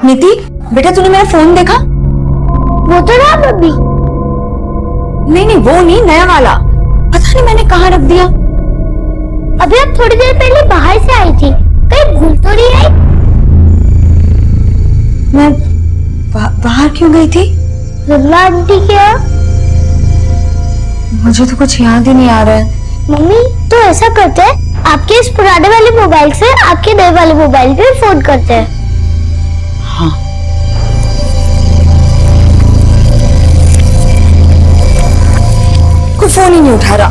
नीति बेटा तूने मेरा फोन देखा? वो तो रहा बब्बी। नहीं नहीं वो नहीं, नया वाला। पता नहीं मैंने कहाँ रख दिया। अभी आप थोड़ी देर पहले बाहर से आई थी, कहीं भूल तो नहीं आई? मैं बाहर क्यों गई थी? रुल्ला आंटी क्या? मुझे तो कुछ याद ही नहीं आ रहा है। मम्मी तो ऐसा करते हैं, आपके इस पुराने वाले मोबाइल से आपके नए वाले मोबाइल पे फोन करते हैं। हाँ कोई फोन ही नहीं उठा रहा।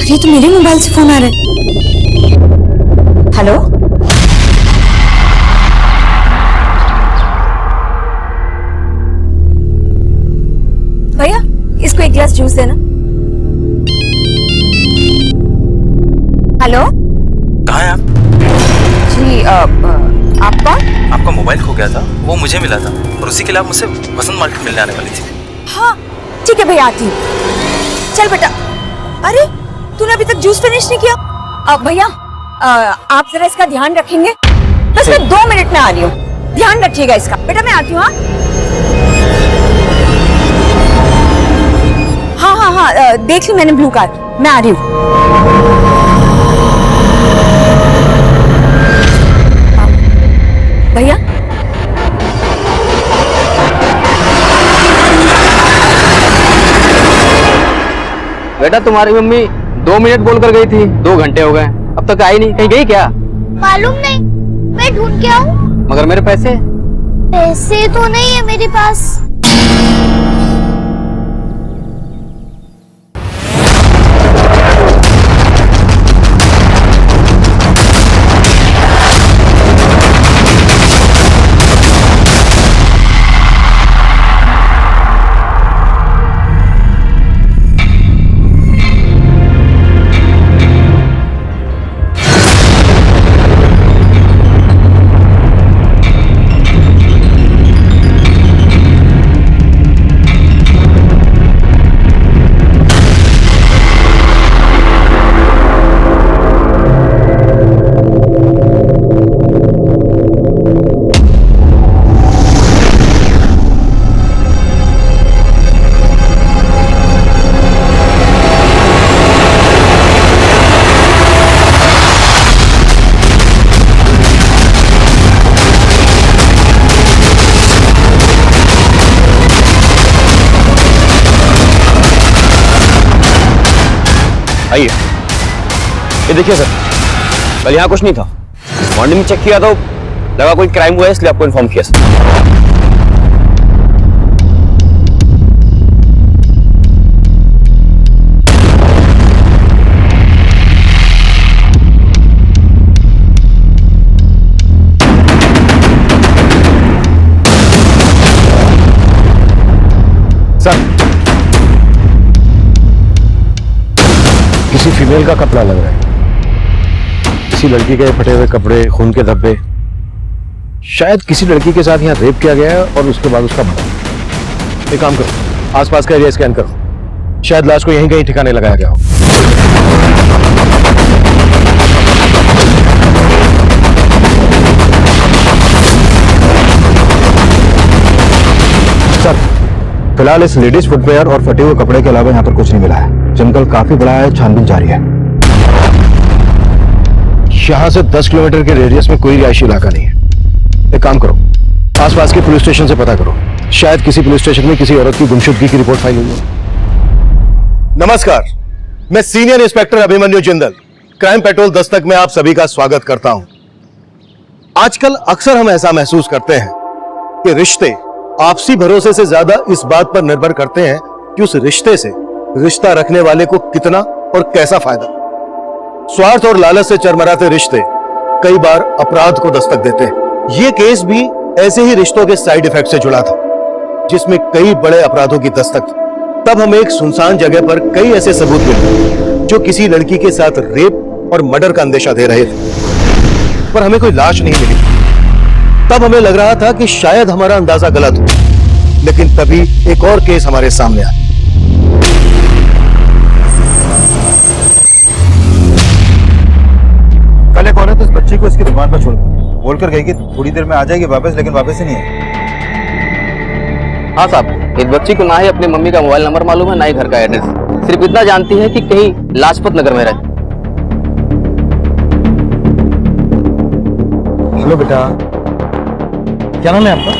अरे तो मेरे मोबाइल से फोन आ रहा है। हेलो भैया इसको एक गिलास जूस देना। हेलो कहाँ हैं आप? जी आप कौन? आपका मोबाइल खो गया था, वो मुझे मिला था और उसी के लिए आप मुझसे वसंत मार्केट मिलने आने वाली थी। हाँ ठीक है भैया आती हूँ। चल बेटा। अरे तूने अभी तक जूस फिनिश नहीं किया? भैया आप जरा इसका ध्यान रखेंगे? बस मैं 2 मिनट में आ रही हूँ, ध्यान रखिएगा इसका। बेटा मैं आती हूँ। हाँ देख ली मैंने ब्लू कार, मैं आ रही हूँ। भैया बेटा तुम्हारी मम्मी 2 मिनट बोलकर गई थी, 2 घंटे हो गए, अब तक आई नहीं। कहीं गई क्या? मालूम नहीं, मैं ढूंढ के आऊं। मगर मेरे पैसे? पैसे तो नहीं है मेरे पास। आइए, ये देखिए सर, कल यहाँ कुछ नहीं था। मॉर्निंग में चेक किया तो लगा कोई क्राइम हुआ है, इसलिए आपको इन्फॉर्म किया सर। सर किसी फीमेल का कपड़ा लग रहा है, किसी लड़की के फटे हुए कपड़े, खून के धब्बे। शायद किसी लड़की के साथ यहाँ रेप किया गया है और उसके बाद उसका मर्डर। एक काम करो, आसपास का एरिया स्कैन करो, शायद लाश को यहीं कहीं ठिकाने लगाया गया हो। सर फिलहाल इस लेडीज फुटवेयर और फटे हुए कपड़े के अलावा यहाँ पर कुछ नहीं मिला है। जंगल काफी बड़ा है, छानबीन जारी है। यहाँ से 10 किलोमीटर के रेडियस में कोई रिहायशी इलाका नहीं है। एक काम करो, आसपास के पुलिस स्टेशन से पता करो, शायद किसी पुलिस स्टेशन में किसी औरत की गुमशुदगी की रिपोर्ट फाइल हुई हो। नमस्कार, मैं senior inspector Abhimanyu Jindal, crime petrol Dastak में आप सभी का स्वागत करता हूं। आजकल अक्सर हम ऐसा महसूस करते हैं कि रिश्ते आपसी भरोसे से ज्यादा इस बात पर निर्भर करते हैं कि उस रिश्ते से रिश्ता रखने वाले को कितना और कैसा फायदा। स्वार्थ और लालच से चरमराते रिश्ते कई बार अपराध को दस्तक देते हैं। यह केस भी ऐसे ही रिश्तों के साइड इफेक्ट से जुड़ा था, जिसमें कई बड़े अपराधों की दस्तक थी। तब हमें एक सुनसान जगह पर कई ऐसे सबूत मिले जो किसी लड़की के साथ रेप और मर्डर का अंदेशा दे रहे थे, पर हमें कोई लाश नहीं मिली। तब हमें लग रहा था कि शायद हमारा अंदाजा गलत हो, लेकिन तभी एक और केस हमारे सामने आया। बोलकर गई कि थोड़ी देर में आ जाएगी वापस, लेकिन वापस ही नहीं है। हाँ साहब, इस बच्ची को ना ही अपनी मम्मी का मोबाइल नंबर मालूम है, ना ही घर का एड्रेस। सिर्फ इतना जानती है कि कहीं लाजपत नगर में रहती। हेलो बेटा, क्या नाम है आपका?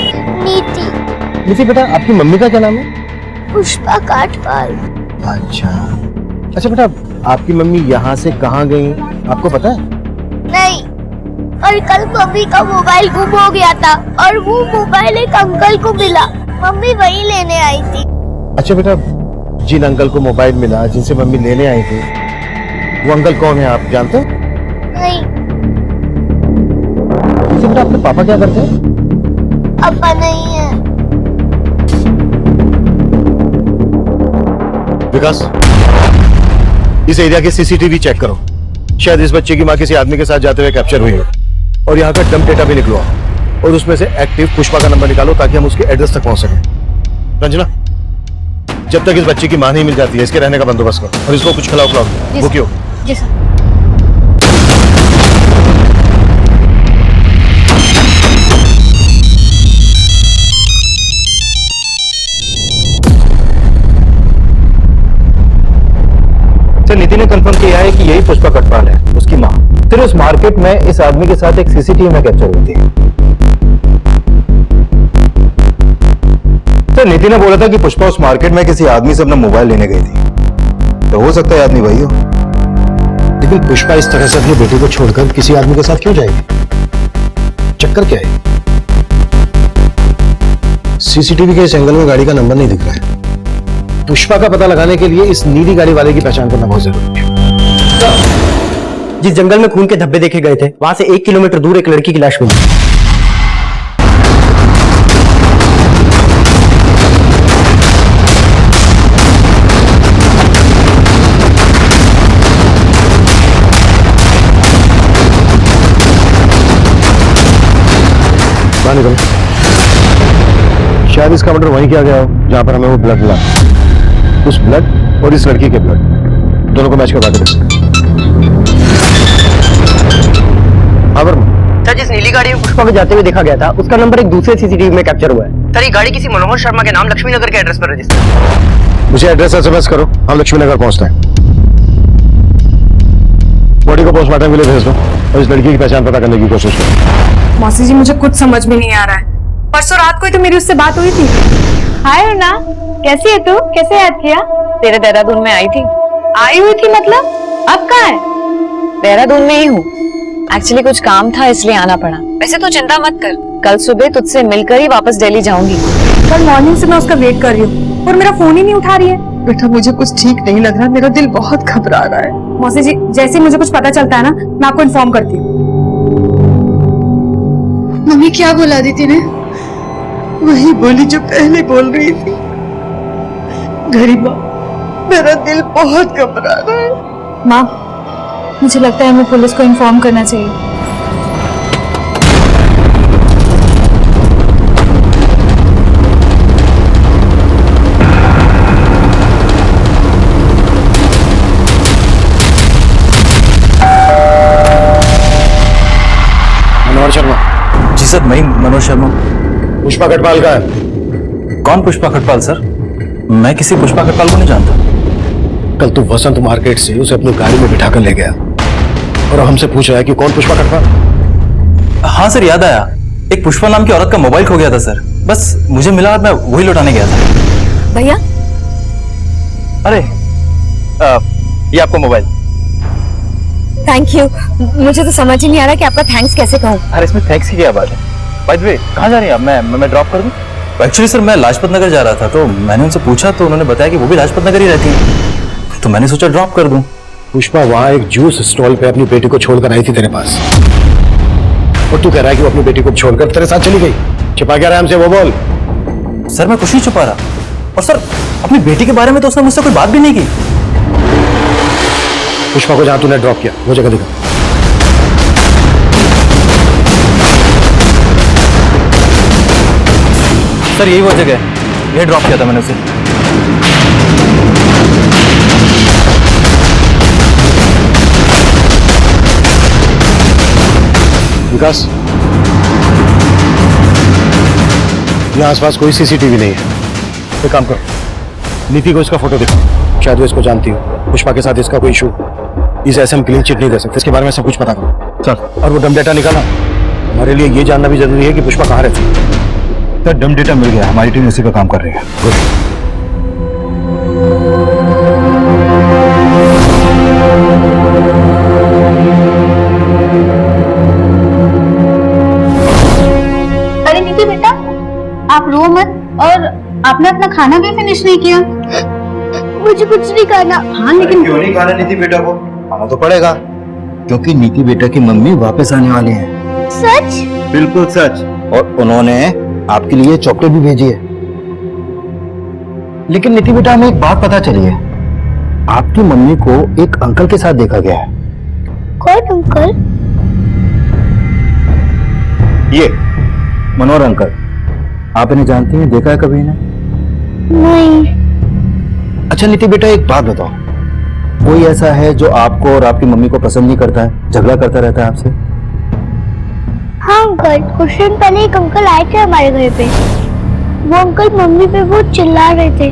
नीति। नीति बेटा, आपकी मम्मी का क्या नाम है? पुष्पा काठपाल। अच्छा बेटा, आपकी मम्मी यहाँ से कहाँ गई आपको पता है? नहीं, और कल मम्मी का मोबाइल गुम हो गया था और वो मोबाइल एक अंकल को मिला, मम्मी वही लेने आई थी। अच्छा बेटा, जिन अंकल को मोबाइल मिला, जिनसे मम्मी लेने आई थी, वो अंकल कौन है आप जानते हो? नहीं। अच्छा बेटा, आपके पापा क्या करते हैं? पापा नहीं है। विकास, इस एरिया के सीसीटीवी चेक करो। शायद इस बच्चे की माँ किसी आदमी के साथ जाते हुए कैप्चर हुई हो, और यहाँ का डंप डेटा भी निकलवाओ और उसमें से एक्टिव पुष्पा का नंबर निकालो ताकि हम उसके एड्रेस तक पहुंच सकें। रंजना, जब तक इस बच्चे की माँ नहीं मिल जाती है, इसके रहने का बंदोबस्त करो और इसको कुछ खिलाओ पिलाओ। भूखी हो? जी सर। सर, नीति ने कंफर्म किया है कि यही पुष्पा कटपाल है, उसकी माँ। फिर उस मार्केट में इस आदमी के साथ एक सीसीटीवी में कैप्चर हुई थी। सर, नीति ने बोला था कि पुष्पा उस मार्केट में किसी आदमी से अपना मोबाइल लेने गई थी, तो हो सकता है आदमी वही हो। लेकिन पुष्पा इस तरह से अपनी बेटी को छोड़कर किसी आदमी के साथ क्यों जाएगी? चक्कर क्या है? सीसीटीवी के इस एंगल में गाड़ी का नंबर नहीं दिख रहा है। पुष्पा का पता लगाने के लिए इस नीली गाड़ी वाले की पहचान करना बहुत जरूरी है। जिस जंगल में खून के धब्बे देखे गए थे, वहां से 1 किलोमीटर दूर एक लड़की की लाश मिली। बाहर निकलो। शायद इसका मर्डर वहीं किया गया हो जहां पर हमें वो ब्लड मिला। उस ब्लड और इस लड़की के ब्लड दोनों को मैच करवा के देखो। सर, जिस नीली गाड़ी में पुष्पा को जाते हुए देखा गया था, उसका नंबर एक दूसरे सीसीटीवी में कैप्चर हुआ है। सर, ये गाड़ी किसी मनोहर शर्मा के नाम लक्ष्मी नगर के एड्रेस पर रजिस्टर। मुझे एड्रेस एसएमएस करो, हम लक्ष्मी नगर पहुंचते हैं। बॉडी को पोस्टमार्टम के लिए भेज दो और इस लड़की की पहचान पता करने की कोशिश करो। मौसी जी, मुझे कुछ समझ में नहीं आ रहा है। परसों रात को ही तो मेरी उससे बात हुई थी। हाय अर्ना, कैसी है तू? कैसे याद किया? तेरे देहरादून में आई हुई थी मतलब? अब कहाँ है? देहरादून में ही हूँ। एक्चुअली कुछ काम था इसलिए आना पड़ा। वैसे तो चिंता मत कर, कल सुबह तुझसे मिलकर ही वापस दिल्ली जाऊंगी। कल मॉर्निंग से मैं उसका वेट कर रही हूँ और मेरा फोन ही नहीं उठा रही है। बेटा, मुझे कुछ ठीक नहीं लग रहा, मेरा दिल बहुत घबरा रहा है। मौसी जी, जैसे ही मुझे कुछ पता चलता है ना, मैं आपको इन्फॉर्म करती हूँ। मम्मी क्या बोला दीदी ने? वही बोली जो पहले बोल रही थी। गरीबा, मेरा दिल बहुत घबरा रहा है। माँ, मुझे लगता है हमें पुलिस को इन्फॉर्म करना चाहिए। मनोहर शर्मा। जी सर, मैं ही मनोज शर्मा। पुष्पा कटपाल का है। कौन पुष्पा खटपाल सर? मैं किसी पुष्पा खटपाल को नहीं जानता। कल तू वसंत मार्केट से उसे अपनी गाड़ी में बिठा कर ले गया और हमसे पूछ रहा है कि कौन पुष्पा कटपाल? हाँ सर, याद आया। एक पुष्पा नाम की औरत का मोबाइल खो गया था सर। बस मुझे मिला और मैं वही लौटाने गया था। भैया, अरे ये आपका मोबाइल। Thank you. मुझे तो समझ ही नहीं आ रहा कि आपका थैंक्स कैसे कहूँ। अरे इसमें थैंक्स की क्या बात है? बाय द वे, कहाँ जा रही हैं आप? मैं ड्रॉप कर दूं? एक्चुअली सर, मैं लाजपत नगर जा रहा था, तो मैंने उनसे पूछा तो उन्होंने बताया कि वो भी लाजपत नगर ही रहती है, तो मैंने सोचा ड्रॉप कर दूं। पुष्पा वहां एक जूस स्टॉल पे अपनी बेटी को छोड़कर आई थी तेरे पास, और तू कह रहा है कि वो अपनी बेटी को छोड़कर तेरे साथ चली गई। छिपा क्या रहा है हमसे, वो बोल। सर, मैं कुछ नहीं छुपा रहा। और सर, अपनी बेटी के बारे में तो उसने मुझसे कोई बात भी नहीं की। पुष्पा को जहां तूने ड्रॉप किया वो जगह दिखा। सर, यही वो जगह है, ये ड्रॉप किया था मैंने उसे। विकास, यहाँ आसपास कोई सीसीटीवी नहीं है। एक काम करो, नीति को इसका फोटो दिखाओ, शायद वो इसको जानती हो। पुष्पा के साथ इसका कोई इशू, इस ऐसे हम क्लीन चिट नहीं दे सकते। इसके बारे में सब कुछ पता करो। सर, और वो डम डेटा निकाला, हमारे लिए ये जानना भी जरूरी है कि पुष्पा कहाँ रहती है। सर डम डेटा मिल गया, हमारी टीम उसी पे काम कर रही है। गुड। अरे नीति बेटा, आप रो मत। और आपने अपना खाना भी फिनिश नहीं किया। मुझे कुछ नहीं खाना। हाँ लेकिन क्यों नहीं खाना नीति बेटा को? खाना तो पड़ेगा, क्योंकि नीति बेटा की मम्मी वापस आने वाली हैं। सच? बिल्कुल सच। और उन्होंने आपके लिए चॉकलेट भी भेजी है। लेकिन नीति बेटा, हमें एक बात पता चली है, आपकी मम्मी को एक अंकल के साथ देखा गया है। कौन अंकल? ये मनोहर अंकल, आप इन्हें जानती हैं? देखा है कभी इन्हें? नहीं। अच्छा नीति बेटा, एक बात बताओ, कोई ऐसा है जो आपको और आपकी मम्मी को पसंद नहीं करता है, झगड़ा करता रहता है आपसे? हाँ अंकल, कुछ दिन पहले एक अंकल आए थे हमारे घर पे। वो अंकल मम्मी पे बहुत चिल्ला रहे थे,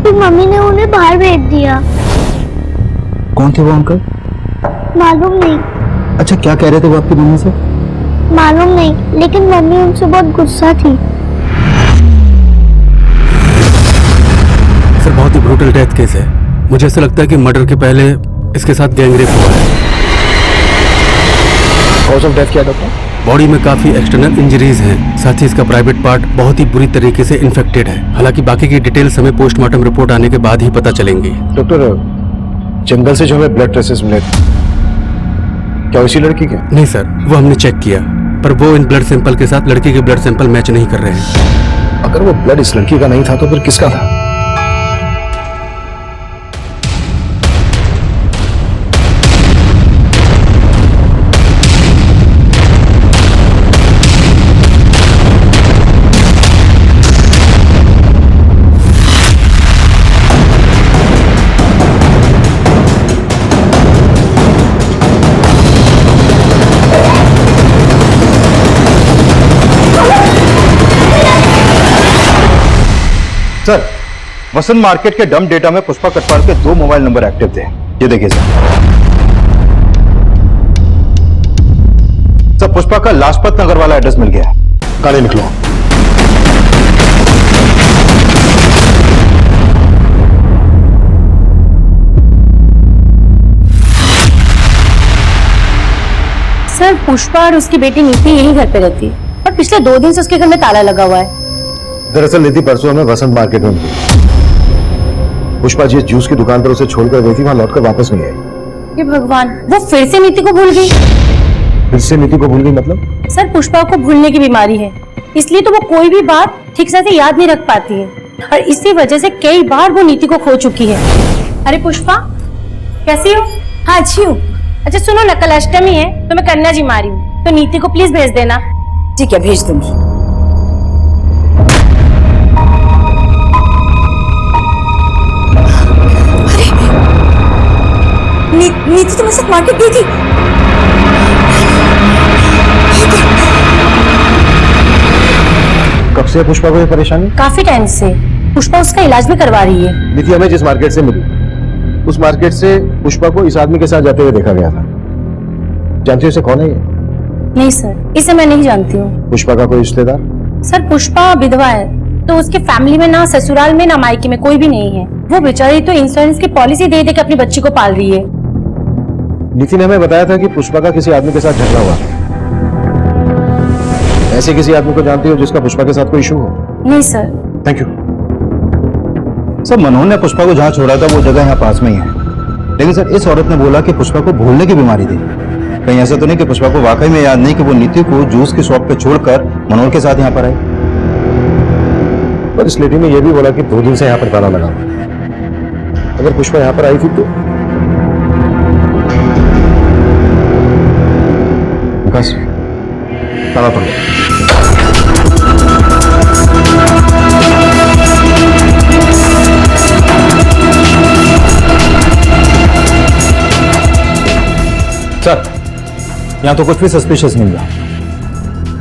फिर मम्मी ने उन्हें बाहर भेज दिया। कौन थे वो अंकल? मालूम नहीं। अच्छा, क्या कह रहे थे वो आपकी मम्मी से? मालूम नहीं, लेकिन मम्मी उनसे बहुत गुस्सा थी। सर, बहुत ही ब्रूटल डेथ केस है। मुझे ऐसा लगता है कि मर्डर के पहले इसके साथ गैंगरेप हुआ है। कॉज ऑफ डेथ क्या डॉक्टर? बॉडी में काफी एक्सटर्नल इंजरीज हैं, साथ ही इसका प्राइवेट पार्ट बहुत ही बुरी तरीके से इन्फेक्टेड है। हालांकि बाकी की डिटेल्स हमें पोस्टमार्टम रिपोर्ट आने के बाद ही पता चलेंगी। डॉक्टर, जंगल से जो हमें ब्लड ट्रेसेस मिले थे, क्या उसी लड़की के? नहीं सर, वो हमने चेक किया, पर वो इन ब्लड सैंपल के साथ लड़की के ब्लड सैंपल मैच नहीं कर रहे हैं। अगर वो ब्लड इस लड़की का नहीं था तो फिर किसका था? सर, वसंत मार्केट के डम डेटा में पुष्पा कटवाल के 2 मोबाइल नंबर एक्टिव थे। ये देखिए सर। सर, पुष्पा का लाजपत नगर वाला एड्रेस मिल गया है। गाड़ी निकलो। सर, पुष्पा और उसकी बेटी नीति यही घर पे रहती है और पिछले 2 दिन से उसके घर में ताला लगा हुआ है। दरअसल नीति परसों हमें वसंत मार्केट में मिली। पुष्पा जिस जूस की दुकान पर उसे छोड़कर गई थी, वहां लौटकर वापस नहीं आई। हे भगवान, वो फिर से नीति को भूल गई। फिर से नीति को भूल गई मतलब? सर, पुष्पा को भूलने की बीमारी है, इसलिए तो वो कोई भी बात ठीक से याद नहीं रख पाती है और इसी वजह से कई बार वो नीति को खो चुकी है। अरे पुष्पा, कैसी हो? हाँ अच्छी हूँ। अच्छा सुनो ना, कल अष्टमी है तो मैं कन्या जी मारी हूँ, तो नीति को प्लीज भेज देना। ठीक है, भेज दूंगी। नीति तुम्हारे साथ मार्केट गई थी? कब से पुष्पा को ये परेशानी? काफी टाइम से। पुष्पा उसका इलाज भी करवा रही है। नीति हमें जिस मार्केट से मिली, उस मार्केट से पुष्पा को इस आदमी के साथ जाते हुए देखा गया था। जानती हो इसे कौन है ये? नहीं सर, इसे मैं नहीं जानती हूँ। पुष्पा का कोई रिश्तेदार? सर, पुष्पा विधवा है, तो उसके फैमिली में ना ससुराल में ना मायके में कोई भी नहीं है। वो बेचारी तो इंश्योरेंस की पॉलिसी दे दे के अपनी बच्ची को पाल रही है। नीति ने हमें बताया था कि पुष्पा का किसी आदमी के साथ झगड़ा हुआ। ऐसे किसी आदमी को जानती हो जिसका पुष्पा के साथ कोई इशू हो? नहीं सर। Thank you. सर, मनोहर ने पुष्पा को जहाँ छोड़ा था वो जगह यहाँ पास में ही है, लेकिन सर इस औरत ने बोला कि पुष्पा को भूलने की बीमारी थी। कहीं ऐसा तो नहीं कि पुष्पा को वाकई में याद नहीं कि वो नीति को जूस की शॉप पे छोड़कर मनोहर के साथ यहाँ पर आई? पर इस लेडी ने यह भी बोला कि 2 दिन से यहाँ पर ताला लगा हुआ। अगर पुष्पा यहाँ पर आई थी तो बस ताला तोड़ दो। सर, यहाँ तो कुछ भी सस्पिशियस नहीं हुआ।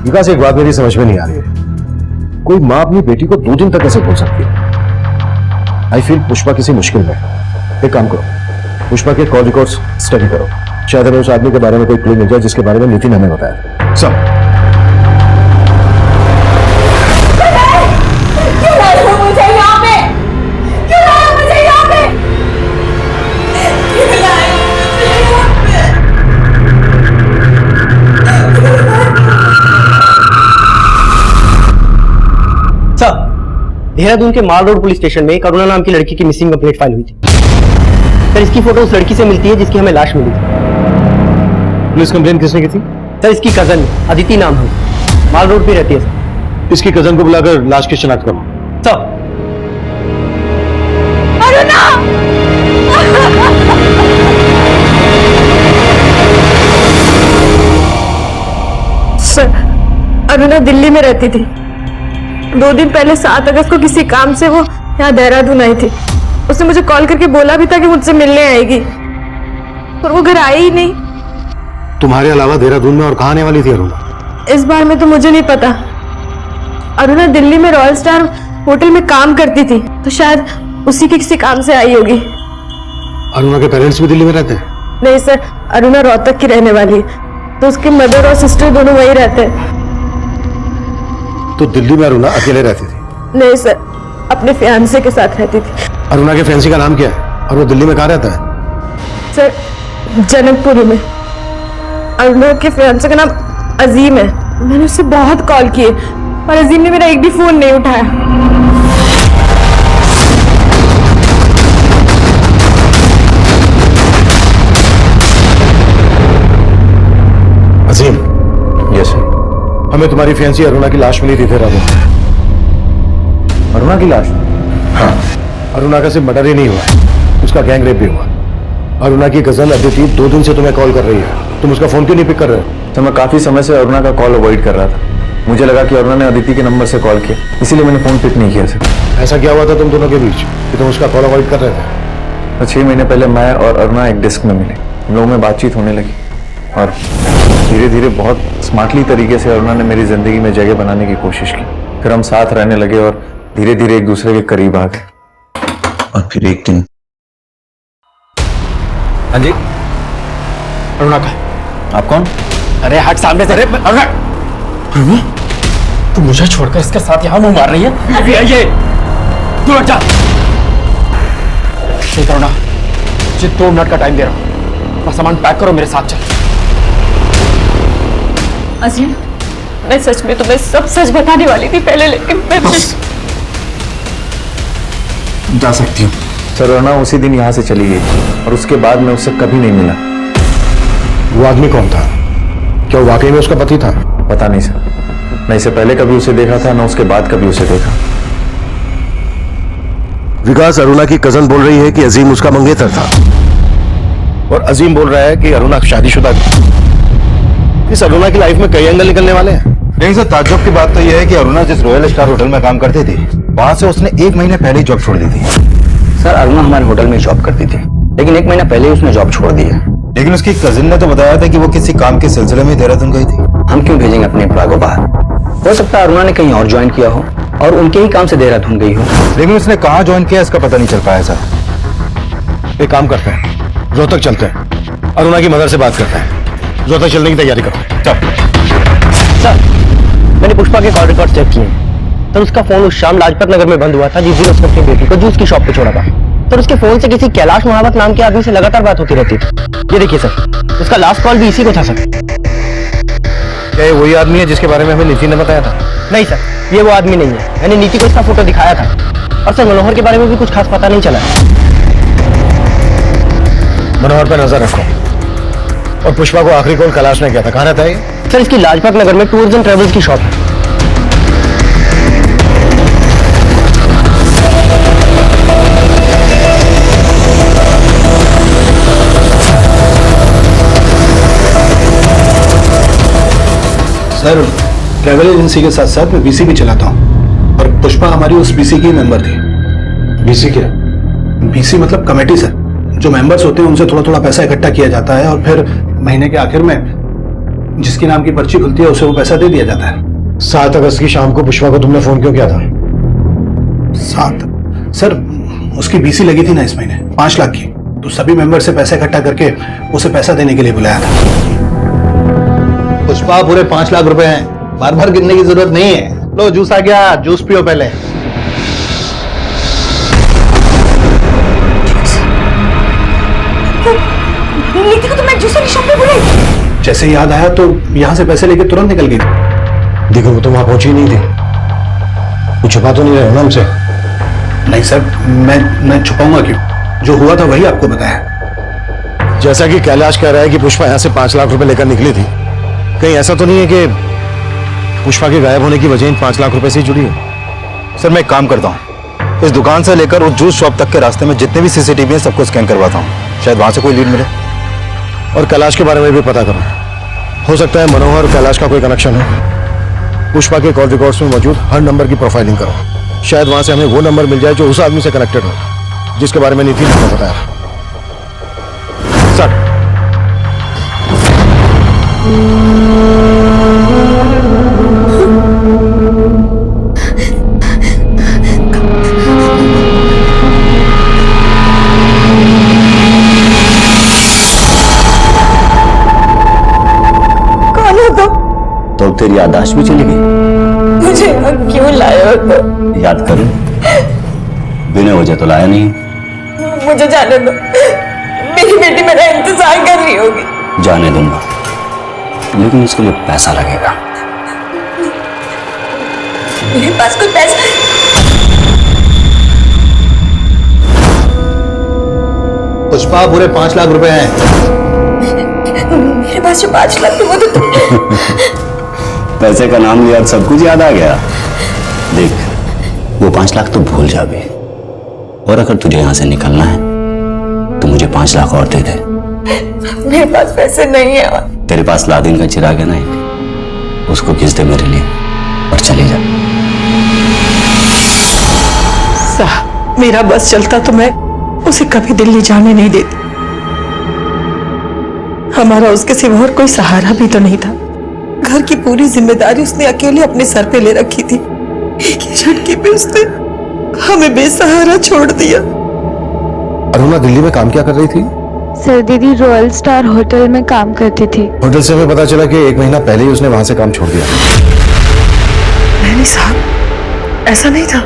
विकास, एक बात मेरी समझ में नहीं आ रही है। कोई माँ अपनी बेटी को 2 दिन तक कैसे भूल सकती है? आई फील पुष्पा किसी मुश्किल में है। एक काम करो, पुष्पा के कॉल रिकॉर्ड्स स्टडी करो, शायद हमें उस आदमी के बारे में कोई क्लू मिल जाए जिसके बारे में नितिन ने हमें बताया। सब देहरादून के माल रोड पुलिस स्टेशन में करुणा नाम की लड़की की मिसिंग कंप्लेंट फाइल हुई थी। सर इसकी फोटो उस लड़की से मिलती है जिसकी हमें लाश मिली थी। पुलिस कंप्लेंट किसने की थी? सर इसकी कजन अदिति नाम है, माल रोड पे रहती है सर। इसकी कजन को बुलाकर लाश की शिनाख्त करो। सर सर, अरुणा दिल्ली में रहती थी। 2 दिन पहले 7 अगस्त को किसी काम से वो यहाँ देहरादून आई थी। उसने मुझे कॉल करके बोला भी था कि मुझसे मिलने आएगी, पर वो घर आई ही नहीं। तुम्हारे अलावा देहरादून में और कहाँ आने वाली थी अरुणा? इस बार में तो मुझे नहीं पता। अरुणा दिल्ली में रॉयल स्टार होटल में काम करती थी, तो शायद उसी के किसी काम से आई होगी। अरुणा के पेरेंट्स भी दिल्ली में रहते हैं? नहीं सर, अरुणा रोहतक की रहने वाली है, तो उसके मदर और सिस्टर दोनों वही रहते हैं। तो दिल्ली में अरुणा अकेले रहती थी? नहीं सर, अपने फियांसे के साथ रहती थी। अरुणा के फैंसी का नाम क्या है और वो दिल्ली में कहाँ रहता है? सर, जनकपुरी में। अरुणा के फियांसे का नाम अजीम है। मैंने उससे बहुत कॉल किए, पर अजीम ने मेरा एक भी फोन नहीं उठाया। अजीम, यस सर। हमें तुम्हारी फैंसी अरुणा की लाश मिली थी देहरादून में। अरुणा की लाश? हाँ, अरुणा का सिर्फ मर्डर ही नहीं हुआ, उसका गैंग रेप भी हुआ। अरुणा की कजन अदिति 2 दिन से तुम्हें कॉल कर रही है, तुम उसका फोन क्यों नहीं पिक कर रहे हो? तो मैं काफी समय से अरुणा का कॉल अवॉइड कर रहा था। मुझे लगा कि अरुणा ने अदिति के नंबर से कॉल किया, इसीलिए मैंने फोन पिक नहीं किया सर। ऐसा क्या हुआ था तुम दोनों के बीच कि तुम उसका कॉल अवॉइड कर रहे थे? तो 6 महीने पहले मैं और अरुणा एक डिस्क में मिले, हम लोगों में बातचीत होने लगी और धीरे धीरे बहुत स्मार्टली तरीके से अरुणा ने मेरी जिंदगी में जगह बनाने की कोशिश की। फिर हम साथ रहने लगे और धीरे धीरे एक दूसरे के करीब आ गए। और फिर एक दिन। हाँ जी, अरुणा का? आप कौन? अरे हट सामने से। अरुणा, तू मुझे छोड़कर इसके साथ यहाँ मुंह मार रही है? अभी आइए, तू हट जा। ठीक अरुणा, मुझे 2 मिनट का टाइम दे रहा हूँ, अपना सामान पैक करो, मेरे साथ चल। अजीम, मैं सच में तुम्हें सब सच बताने वाली थी पहले, लेकिन मैं जा सकती हूँ। सर, अरुणा उसी दिन यहाँ से चली गई और उसके बाद मैं उससे कभी नहीं मिला। वो आदमी कौन था? क्या वो वाकई में उसका पति था? पता नहीं सर, न इससे पहले कभी उसे देखा था, न उसके बाद कभी उसे देखा। विकास, अरुणा की कजन बोल रही है कि अजीम उसका मंगेतर था और अजीम बोल रहा है कि अरुणा शादीशुदा थी। इस अरुणा की लाइफ में कई एंगल निकलने वाले हैं। लेकिन सर, ताज्जुब की बात तो यह है कि अरुणा जिस रॉयल स्टार होटल में काम करती थी, वहां से उसने 1 महीने पहले ही जॉब छोड़ दी थी। सर, अरुणा हमारे होटल में जॉब करती थी, लेकिन 1 महीना पहले ही उसने जॉब छोड़ दी है। लेकिन उसकी कजिन ने तो बताया था कि वो किसी काम के सिलसिले में देहरादून गई थी। हम क्यों भेजेंगे अपने एम्प्लॉय को बाहर? हो सकता है अरुणा ने कहीं और ज्वाइन किया हो और उनके ही काम से देहरादून गई हो। लेकिन उसने कहाँ ज्वाइन किया इसका पता नहीं चल पाया सर। एक काम करते हैं, रोहतक चलते हैं, अरुणा की मदर से बात करते हैं। रोहतक चलने की तैयारी करो। चल। सर, मैंने पुष्पा के कॉल रिकॉर्ड चेक किए, तो उसका फोन उस शाम लाजपत नगर में बंद हुआ था जिस दिन उसने अपनी बेटी को जूस की शॉप पे छोड़ा था। तो उसके फोन से किसी कैलाश महावत नाम के आदमी से लगातार बात होती रहती थी। ये देखिए सर, उसका लास्ट कॉल भी इसी को था सर। क्या ये वही आदमी है जिसके बारे में हमें नीति ने बताया था? नहीं सर, ये वो आदमी नहीं है। मैंने नीति को इसका फोटो दिखाया था और सर मनोहर के बारे में भी कुछ खास पता नहीं चला। मनोहर पर नजर रखो। और पुष्पा को आखिरी कॉल कैलाश ने किया था, कहाँ रहता है ये? सर, इसकी लाजपत नगर में टूर्स एंड ट्रेवल्स की शॉप है। सर, ट्रैवल एजेंसी के साथ साथ मैं बीसी भी चलाता हूँ और पुष्पा हमारी उस बीसी की मेंबर थी। बीसी क्या? बीसी मतलब कमेटी सर। जो मेंबर्स होते हैं उनसे थोड़ा थोड़ा पैसा इकट्ठा किया जाता है और फिर महीने के आखिर में जिसके नाम की पर्ची खुलती है उसे वो पैसा दे दिया जाता है। 7 अगस्त की शाम को पुष्पा को तुमने फोन क्यों किया था? 7 सर, उसकी बीसी लगी थी ना इस महीने 5 लाख की, तो सभी मेंबर से पैसा इकट्ठा करके उसे पैसा देने के लिए बुलाया था। पुष्पा पूरे 5 लाख रुपए हैं, बार बार गिनने की जरूरत नहीं है। लो जूस आ गया, जूस पियो पहले। नीति को तो मैं जूस वाली शॉप पे बुलाई। जैसे याद आया तो यहाँ से पैसे लेके तुरंत निकल गई। देखो वो तो वहां पहुंची नहीं थी। वो छुपा तो नहीं रहे हो ना हमसे? नहीं सर, मैं छुपाऊंगा क्यों? जो हुआ था वही आपको बताया। जैसा कि कैलाश कह रहा है कि पुष्पा यहाँ से 5 लाख रुपए लेकर निकली थी, कहीं ऐसा तो नहीं है कि पुष्पा के गायब होने की वजह इन 5 लाख रुपए से ही जुड़ी है? सर मैं एक काम करता हूँ, इस दुकान से लेकर उस जूस शॉप तक के रास्ते में जितने भी सीसीटीवी हैं सबको स्कैन करवाता हूँ, शायद वहां से कोई लीड मिले। और कैलाश के बारे में भी पता करो, हो सकता है मनोहर और कैलाश का कोई कनेक्शन है। पुष्पा के कॉल रिकॉर्ड्स में मौजूद हर नंबर की प्रोफाइलिंग करो, शायद वहां से हमें वो नंबर मिल जाए जो उस आदमी से कनेक्टेड हो जिसके बारे में नीति ने बताया। सर तो तेरी याददाश्त भी चली गई। मुझे यहाँ क्यों लाया हो? तो याद करूं, बिना वजह तो लाया नहीं। मुझे जाने दो, मेरी बेटी मेरा इंतजार कर रही होगी। जाने दूंगा, लेकिन इसके लिए पैसा लगेगा। मेरे पास कोई पैसा? पुष्पा पूरे 5 लाख रुपए हैं। मेरे पास जो 5 लाख थे वो तो पैसे का नाम लिया, सब कुछ याद आ गया। देख, वो 5 लाख तो भूल जा बे, और अगर तुझे यहां से निकलना है तो मुझे 5 लाख और दे दे। मेरे पास पैसे नहीं है। तेरे पास लादिन का चिराग है ना, उसको खींच दे मेरे लिए और चली जा। साहब, मेरा बस चलता तो मैं उसे कभी दिल्ली जाने नहीं देती। हमारा उसके सिवा और कोई सहारा भी तो नहीं था। घर की पूरी जिम्मेदारी उसने अकेले अपने सर पे ले रखी थी। एक ही झटके पे उसने हमें बेसहारा छोड़ दिया। अरुणा दिल्ली में काम क्या कर रही थी? सर दीदी रॉयल स्टार होटल में काम करती थी। होटल से हमें पता चला कि 1 महीना पहले ही उसने वहां से काम छोड़ दिया। नहीं साहब, ऐसा नहीं था।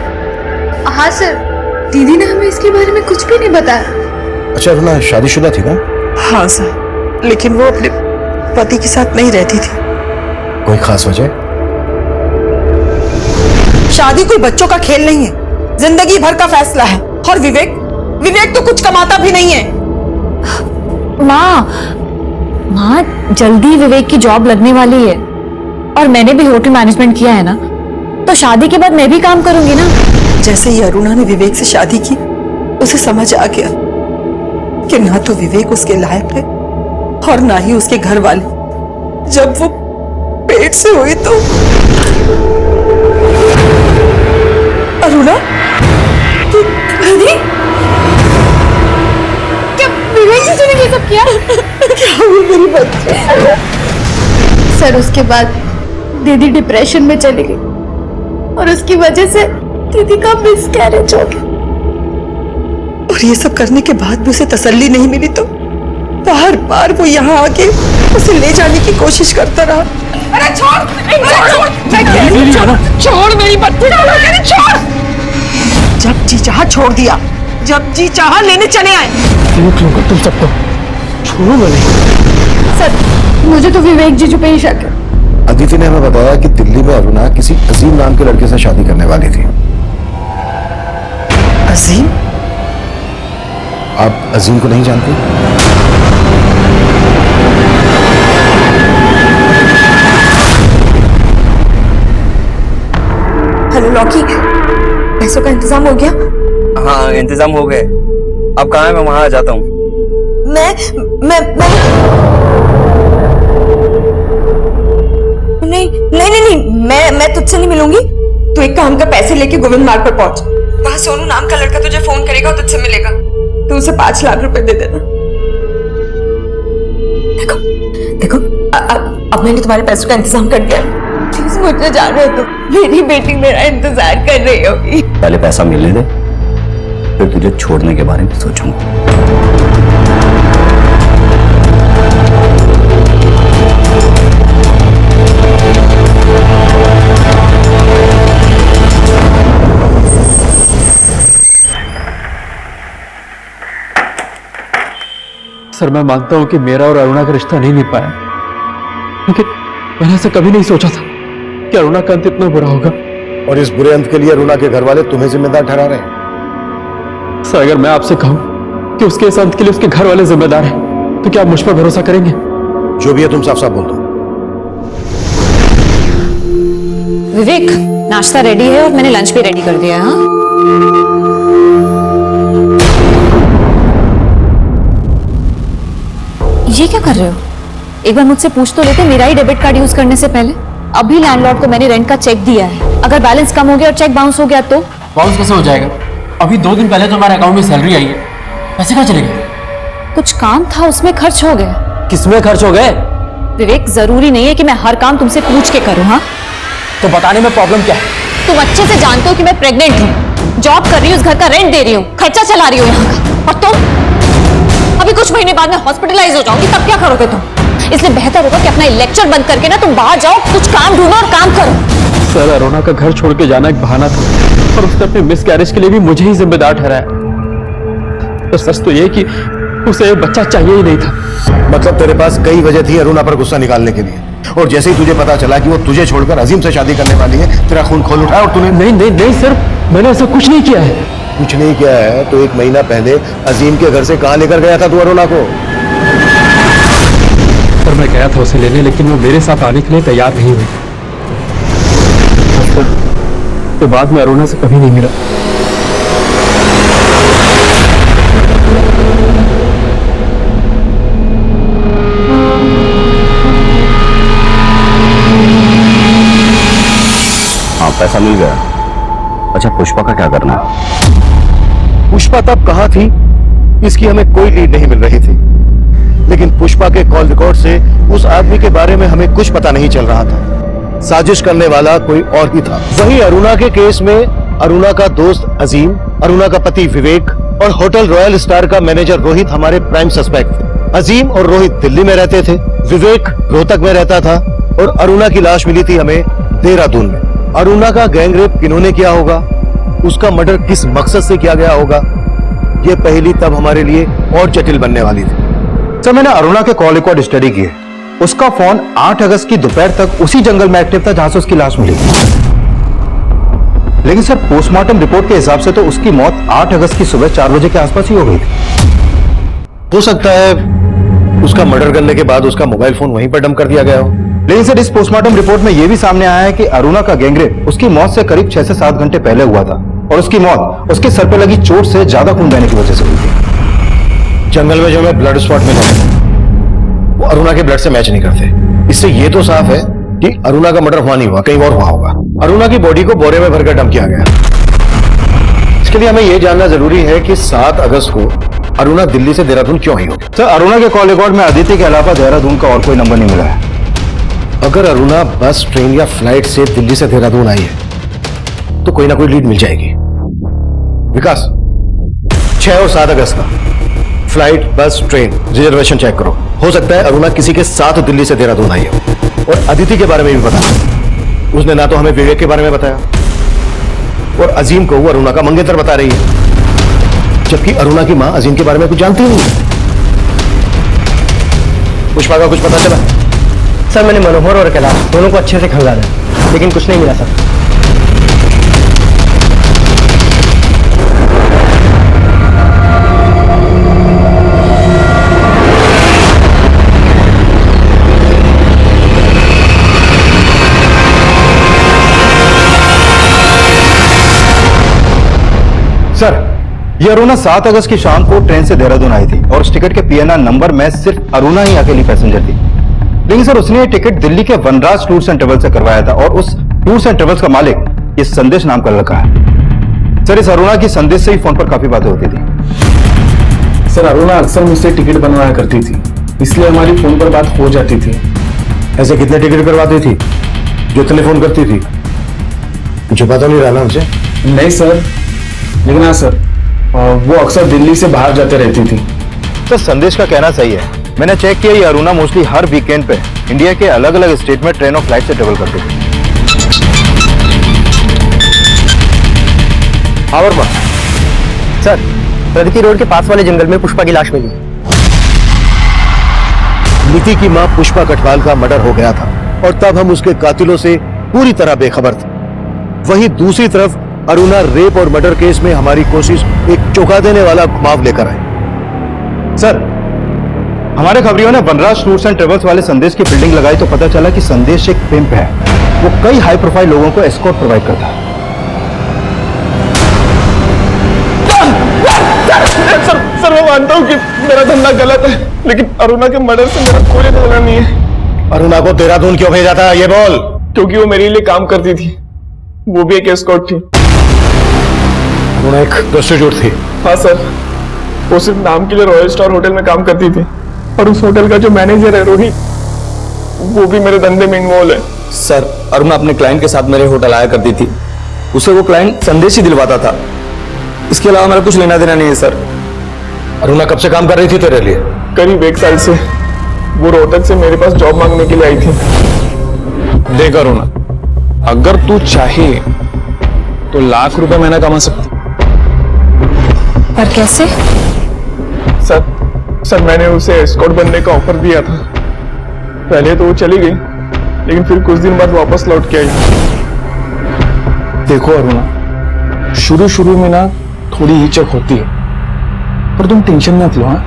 हाँ सर, दीदी ने हमें इसके बारे में कुछ भी नहीं बताया। अच्छा, अरुणा शादीशुदा थी ना? हाँ सर, लेकिन वो अपने पति के साथ नहीं रहती थी। कोई खास वजह? शादी कोई बच्चों का खेल नहीं है, जिंदगी भर का फैसला है। और विवेक तो कुछ कमाता भी नहीं है। माँ जल्दी विवेक की जॉब लगने वाली है, और मैंने भी होटल मैनेजमेंट किया है ना, तो शादी के बाद मैं भी काम करूंगी ना। जैसे ही अरुणा ने विवेक से शादी की, उसे समझ आ गया कि ना तो विवेक उसके लायक है और ना ही उसके घर वाले। जब वो पेट से हुई तो अरुणा, दीदी, क्या विवेक जी ने ये सब किया? क्या हुई मेरी बच्ची? सर उसके बाद दीदी डिप्रेशन में चली गई और उसकी वजह से दीदी का मिसकैरेज हो गया। और ये सब करने के बाद भी उसे तसल्ली नहीं मिली तो बार बार वो यहाँ आके उसे ले जाने की कोशिश करता रहा। अरे छोड़ मेरी बच्ची, छोड़। जब जी चाहा छोड़ दिया, जब जी चाहा लेने चले आए। रोक लूंगा तुम सबको, छोड़ूंगा नहीं। सर मुझे तो विवेक जीजू पे ही शक है। अदिति ने हमें बताया कि दिल्ली में अरुणा किसी अजीम नाम के लड़के से शादी करने वाली थी। अजीम? आप अजीम को नहीं जानते? हेलो लॉकी, पैसों का इंतजाम हो गया? हाँ, इंतजाम हो गए। अब कहाँ है? मैं वहां आ जाता हूँ। मैं नहीं, मैं तुझसे नहीं मिलूंगी। तू एक काम कर, पैसे लेके गोविंद मार्ग पर पहुंच। वहां सोनू नाम का लड़का तुझे फोन करेगा और तुझसे मिलेगा। तू उसे 5 लाख रुपए दे देना। देखो, अब मैंने तुम्हारे पैसों का इंतजाम कर दिया। प्लीज मुझे जाने दो, मेरी बेटी मेरा इंतजार कर रही होगी। पहले पैसा मिलने दे, फिर तुझे छोड़ने के बारे में सोचूंगा। सर मैं मानता हूं कि मेरा और अरुणा का रिश्ता नहीं निभ पाया, लेकिन मैंने ऐसा कभी नहीं सोचा था कि अरुणा का अंत इतना बुरा होगा। और इस बुरे अंत के लिए अरुणा के घर वाले तुम्हें जिम्मेदार ठहरा रहे हैं। सर अगर मैं आपसे कहूं कि उसके इस अंत के लिए उसके घर वाले जिम्मेदार हैं, तो क्या आप मुझ पर भरोसा करेंगे? जो भी है तुम साफ साफ बोल दो। विवेक, नाश्ता रेडी है और मैंने लंच भी रेडी कर दिया है। हाँ, ये क्या कर रहे हो? एक बार मुझसे पूछ तो लेते मेरा ही डेबिट कार्ड यूज करने से पहले। अभी लैंडलॉर्ड को मैंने रेंट का चेक दिया है, अगर बैलेंस कम हो गया और चेक बाउंस हो गया तो? बाउंस कैसे हो जाएगा? अभी 2 दिन पहले तो हमारे अकाउंट में सैलरी आई है, पैसे कहाँ चले गए? कुछ काम था उसमें खर्च हो गए। किसमें खर्च हो गए? विवेक, जरूरी नहीं है कि मैं हर काम तुमसे पूछ के करूँ। हाँ, तो बताने में प्रॉब्लम क्या है? तुम अच्छे से जानते हो कि मैं प्रेग्नेंट हूँ, जॉब कर रही हूँ, उस घर का रेंट दे रही हूँ, खर्चा चला रही हूँ यहाँ का, और तुम अभी कुछ महीने बाद में हॉस्पिटलाइज हो जाओगी, तब क्या करोगे तुम? इसलिए बेहतर होगा कि अपना लेक्चर बंद करके ना तुम बाहर जाओ, कुछ काम ढूंढो और काम करो। सर अरुणा का घर छोड़ के जाना एक बहाना था, और उसने अपने मिस कैरेज के लिए भी मुझे ही जिम्मेदार ठहराया। तो सच तो ये कि उसे एक बच्चा चाहिए ही नहीं था। मतलब तेरे पास कई वजह थी अरुणा पर गुस्सा निकालने के लिए, और जैसे ही तुझे पता चला कि वो तुझे छोड़कर अजीम से शादी करने वाली है, तेरा खून खोल उठा और तूने नहीं सर, मैंने ऐसा कुछ नहीं किया है। कुछ नहीं किया है तो 1 महीना पहले अजीम के घर से कहाँ लेकर गया था तू अरुणा को? सर मैं गया था उसे लेने, लेकिन वो मेरे साथ आने के लिए तैयार नहीं हुई। तो बाद में अरुणा से कभी नहीं मिला। हाँ, पैसा मिल गया। अच्छा, पुष्पा का क्या करना है? पुष्पा तब कहाँ थी इसकी हमें कोई लीड नहीं मिल रही थी, लेकिन पुष्पा के कॉल रिकॉर्ड से उस आदमी के बारे में हमें कुछ पता नहीं चल रहा था। साजिश करने वाला कोई और ही था। वहीं अरुणा के केस में अरुणा का दोस्त अजीम, अरुणा का पति विवेक और होटल रॉयल स्टार का मैनेजर रोहित हमारे प्राइम सस्पेक्ट। अजीम और रोहित दिल्ली में रहते थे, विवेक रोहतक में रहता था, और अरुणा की लाश मिली थी हमें देहरादून में। अरुणा का गैंगरेप किन्होंने किया होगा, उसका मर्डर किस मकसद से किया गया होगा, ये पहली तब हमारे लिए और जटिल बनने वाली थी। सर मैंने अरुणा के कॉल रिकॉर्ड स्टडी किए। उसका फोन 8 अगस्त की दोपहर तक उसी जंगल में एक्टिव था जहां से उसकी लाश मिली। लेकिन सर पोस्टमार्टम रिपोर्ट के हिसाब से तो उसकी मौत 8 अगस्त की सुबह 4 बजे के आसपास ही हो गई थी। हो सकता है उसका मर्डर करने के बाद उसका मोबाइल फोन वहीं पर डंप कर दिया गया हो। लेकिन सर इस पोस्टमार्टम रिपोर्ट में यह भी सामने आया है कि अरुणा का गैंगरेप उसकी मौत से करीब 6 से 7 घंटे पहले हुआ था, और उसकी मौत उसके सर पर लगी चोट से ज्यादा खून बहने की वजह से हुई थी। जंगल में जो हमें ब्लड स्पॉट मिले वो अरुणा के ब्लड से मैच नहीं करते। इससे ये तो साफ है कि अरुणा का मर्डर हुआ नहीं हुआ, कहीं और हुआ होगा। अरुणा की बॉडी को बोरे में भरकर डंप किया गया। इसके लिए हमें यह जानना जरूरी है कि 7 अगस्त को अरुणा दिल्ली से देहरादून क्यों आई होगी। सर अरुणा के कॉल रिकॉर्ड में अदिति के अलावा देहरादून का और कोई नंबर नहीं मिला है। अगर अरुणा बस, ट्रेन या फ्लाइट से दिल्ली से देहरादून आई है तो कोई ना कोई लीड मिल जाएगी। विकास, 6 और 7 अगस्त का फ्लाइट, बस, ट्रेन रिजर्वेशन चेक करो। हो सकता है अरुणा किसी के साथ दिल्ली से देहरादून आई हो। और अदिति के बारे में भी पता, उसने ना तो हमें विवेक के बारे में बताया और अजीम को वो अरुणा का मंगेतर बता रही है, जबकि अरुणा की मां अजीम के बारे में कुछ जानती ही नहीं। पुष्पा का कुछ पता चला? सर मैंने मनोहर और कैलाश दोनों को अच्छे से खंगाला, लेकिन कुछ नहीं मिला सर। सर ये अरुणा 7 अगस्त की शाम को ट्रेन से देहरादून आई थी, और उस टिकट के पीएनआर नंबर में सिर्फ अरुणा ही अकेली पैसेंजर थी। लेकिन सर उसने ये टिकट दिल्ली के वनराज टूर्स एंड ट्रेवल्स से करवाया था, और उस टूर्स एंड ट्रेवल्स का मालिक ये संदेश नाम का लड़का है। सर इस अरुणा की संदेश से ही फोन पर काफी बातें होती थी। सर अरुणा अक्सर मुझसे टिकट बनवाया करती थी, इसलिए हमारी फोन पर बात हो जाती थी। ऐसे कितने टिकट करवाती थी? जो टेलीफोन करती थी, छुपा तो नहीं रहा ना हमसे? नहीं सर, लेकिन हाँ सर, वो अक्सर दिल्ली से बाहर जाते रहती थी। तो संदेश का कहना सही है। मैंने चेक किया, ये अरुणा मोस्टली हर वीकेंड पे इंडिया के अलग अलग स्टेट में ट्रेन और फ्लाइट से ट्रेवल करती थी। और बात सर, प्रगति रोड के पास वाले जंगल में पुष्पा की लाश मिली। नीति की मां पुष्पा कटवाल का मर्डर हो गया था और तब हम उसके कातिलों से पूरी तरह बेखबर थे। वहीं दूसरी तरफ अरुणा रेप और मर्डर केस में हमारी कोशिश एक चौंका देने वाला घुमाव लेकर आई। सर, हमारे खबरियों ने वनराज टूर्स एंड ट्रेवल्स वाले संदेश की बिल्डिंग लगाई तो पता चला कि संदेश एक पिंप है। वो कई हाई प्रोफाइल लोगों को एस्कॉर्ट प्रोवाइड करता है। सर मैं मानता हूँ कि मेरा धंधा गलत है, लेकिन अरुणा के मर्डर से मेरा कोई लेना नहीं है। अरुणा को देहरादून क्यों भेजा था, ये बोल। क्योंकि वो मेरे लिए काम करती थी, वो भी एक एस्कॉर्ट थी। अरुणा एक प्रोस्टिट्यूट थी? हाँ सर, वो सिर्फ नाम के लिए रॉयल स्टार होटल में काम करती थी, और उस होटल का जो मैनेजर है रोहित, वो भी मेरे धंधे में इन्वॉल्व है। सर, अरुणा अपने क्लाइंट के साथ मेरे होटल आया करती थी, उसे वो क्लाइंट संदेश ही दिलवाता था। इसके अलावा मेरा कुछ लेना देना नहीं है सर। अरुणा कब से काम कर रही थी तेरे लिए? करीब 1 साल से। वो रोहतक से मेरे पास जॉब मांगने के लिए आई थी। देख अरुणा, अगर तू चाहे तो लाख रुपए महीना कमा सकती। पर कैसे? सर मैंने उसे एस्कॉर्ट बनने का ऑफर दिया था। पहले तो वो चली गई, लेकिन फिर कुछ दिन बाद वापस लौट के आई। देखो अरुणा, शुरू में ना थोड़ी हिचक होती है, पर तुम टेंशन मत लो। हाँ,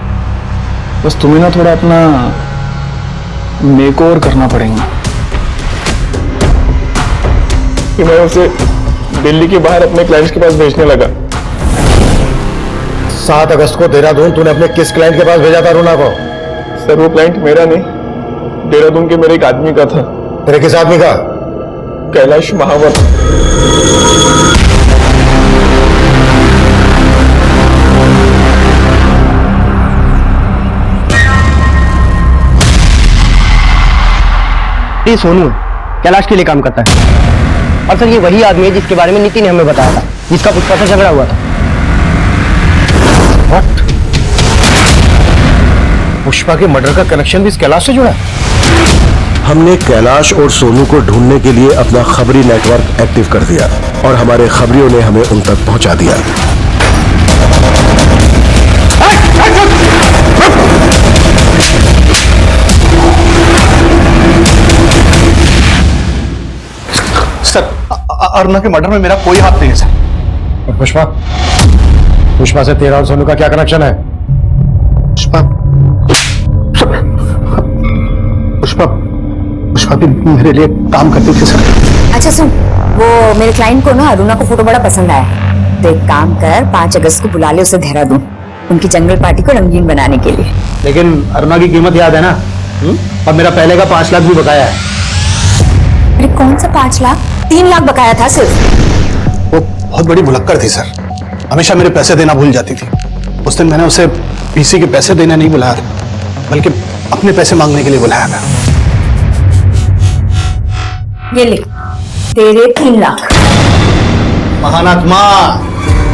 बस तुम्हें ना थोड़ा अपना मेकओवर करना पड़ेगा। कि मैं उसे दिल्ली के बाहर अपने क्लाइंट्स के पास भेजने लगा। 7 अगस्त को देहरादून तूने अपने किस क्लाइंट के पास भेजा था अरुणा को? सर वो क्लाइंट मेरा नहीं, देहरादून के मेरे एक आदमी का था। तेरे किस आदमी का? कैलाश महावत। ये सोनू कैलाश के लिए काम करता है, और सर ये वही आदमी है जिसके बारे में नीति ने हमें बताया था, जिसका पुष्पा से झगड़ा हुआ था। What? पुष्पा के मर्डर का कनेक्शन भी इस कैलाश से जुड़ा है? हमने कैलाश और सोनू को ढूंढने के लिए अपना खबरी नेटवर्क एक्टिव कर दिया और हमारे खबरियों ने हमें उन तक पहुंचा दिया। सर, अरुणा के मर्डर में मेरा कोई हाथ नहीं है सर। और पुष्पा से तेरा और सोनू का क्या कनेक्शन है? पुष्पा भी मेरे लिए काम करती थी सर। अच्छा सुन, वो मेरे क्लाइंट को ना अरुणा को फोटो बड़ा पसंद आया है, तो एक काम कर, 5 अगस्त को बुला ले उसे देहरादून, उनकी जंगल पार्टी को रंगीन बनाने के लिए। लेकिन अरुणा की कीमत याद है ना? और मेरा पहले का 5 लाख भी बकाया है। अरे कौन सा 5 लाख? 3 लाख बकाया था सिर्फ। वो बहुत बड़ी भुलक्कड़ थी सर, हमेशा मेरे पैसे देना भूल जाती थी। उस दिन मैंने उसे पीसी के पैसे देने नहीं बुलाया था, बल्कि अपने पैसे मांगने के लिए बुलाया था। ये ले तेरे 3 लाख। महानात्मा,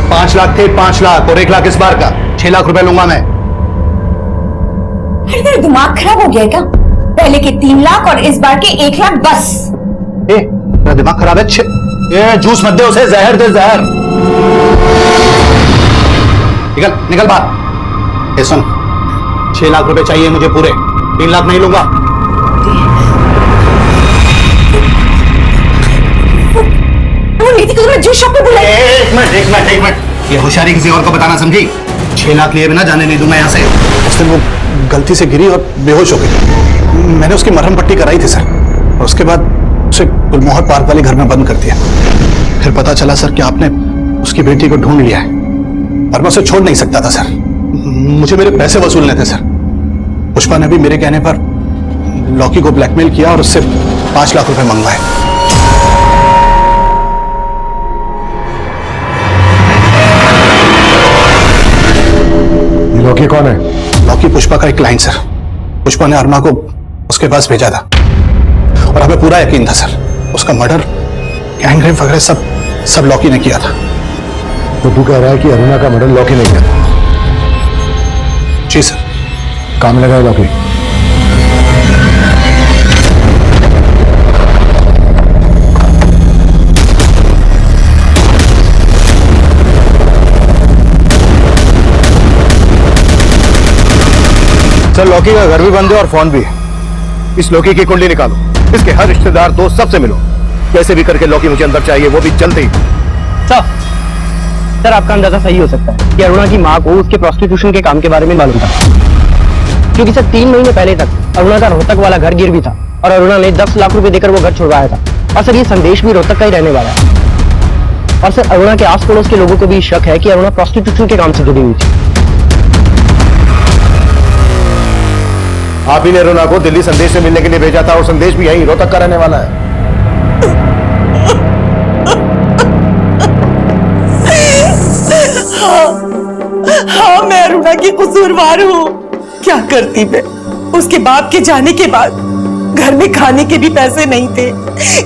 5 लाख थे, 5 लाख और 1 लाख इस बार का, 6 लाख रुपए लूंगा मैं। अरे तेरा दिमाग खराब हो गया है क्या? पहले के 3 लाख और इस बार के 1 लाख बस। मेरा दिमाग खराब है। ये जूस मत दे उसे, जहर दे, जहर। निकल बाहर। सुन, 6 लाख रुपए चाहिए मुझे पूरे, 3 लाख नहीं लूंगा। नीति को तुमने जूस शॉप पे बुलाया? एक मिनट, ये होशियारी किसी और को बताना समझी? 6 लाख लिए बिना जाने नहीं दूंगा यहाँ से। उस दिन वो गलती से गिरी और बेहोश हो गई। मैंने उसकी मरहम पट्टी कराई थी सर, और उसके बाद उसे गुलमोहर पार्क वाले घर में बंद कर दिया। फिर पता चला सर कि आपने उसकी बेटी को ढूंढ लिया है, और मैं उसे छोड़ नहीं सकता था सर। मुझे मेरे पैसे वसूलने थे सर। पुष्पा ने भी मेरे कहने पर लॉकी को ब्लैकमेल किया और उससे 5 लाख रुपए मंगवाए। लॉकी कौन है? लॉकी पुष्पा का एक क्लाइंट सर। पुष्पा ने अरुणा को उसके पास भेजा था, और हमें पूरा यकीन था सर उसका मर्डर, गैंग रेप वगैरह सब लॉकी ने किया था। तो तू कह रहा है कि अरुणा का मर्डर लॉकी ने किया? जी सर। काम लगा है लॉकी? सर लॉकी का घर भी बंद है और फोन भी है। इस लॉकी की कुंडली निकालो, इसके हर रिश्तेदार दोस्त सबसे मिलो, कैसे भी करके लॉकी मुझे अंदर चाहिए, वो भी जल्दी। सर आपका अंदाजा सही हो सकता है कि अरुणा की माँ को उसके प्रोस्टिट्यूशन के काम के बारे में मालूम था, क्योंकि सर 3 महीने पहले तक अरुणा का रोहतक वाला घर गिरवी था और अरुणा ने 10 लाख रुपए देकर वो घर छुड़वाया था। और सर ये संदेश भी रोहतक का ही रहने वाला है। और सर अरुणा के आस पड़ोस के लोगों को भी शक है कि अरुणा प्रोस्टिट्यूशन के काम से जुड़ी हुई थी। आप ही ने अरुणा को दिल्ली संदेश से मिलने के लिए भेजा था और संदेश भी यही रोहतक का रहने वाला है। हाँ मैं अरुणा की कसूरवार हूँ। क्या करती मैं? उसके बाप के जाने के बाद घर में खाने के भी पैसे नहीं थे,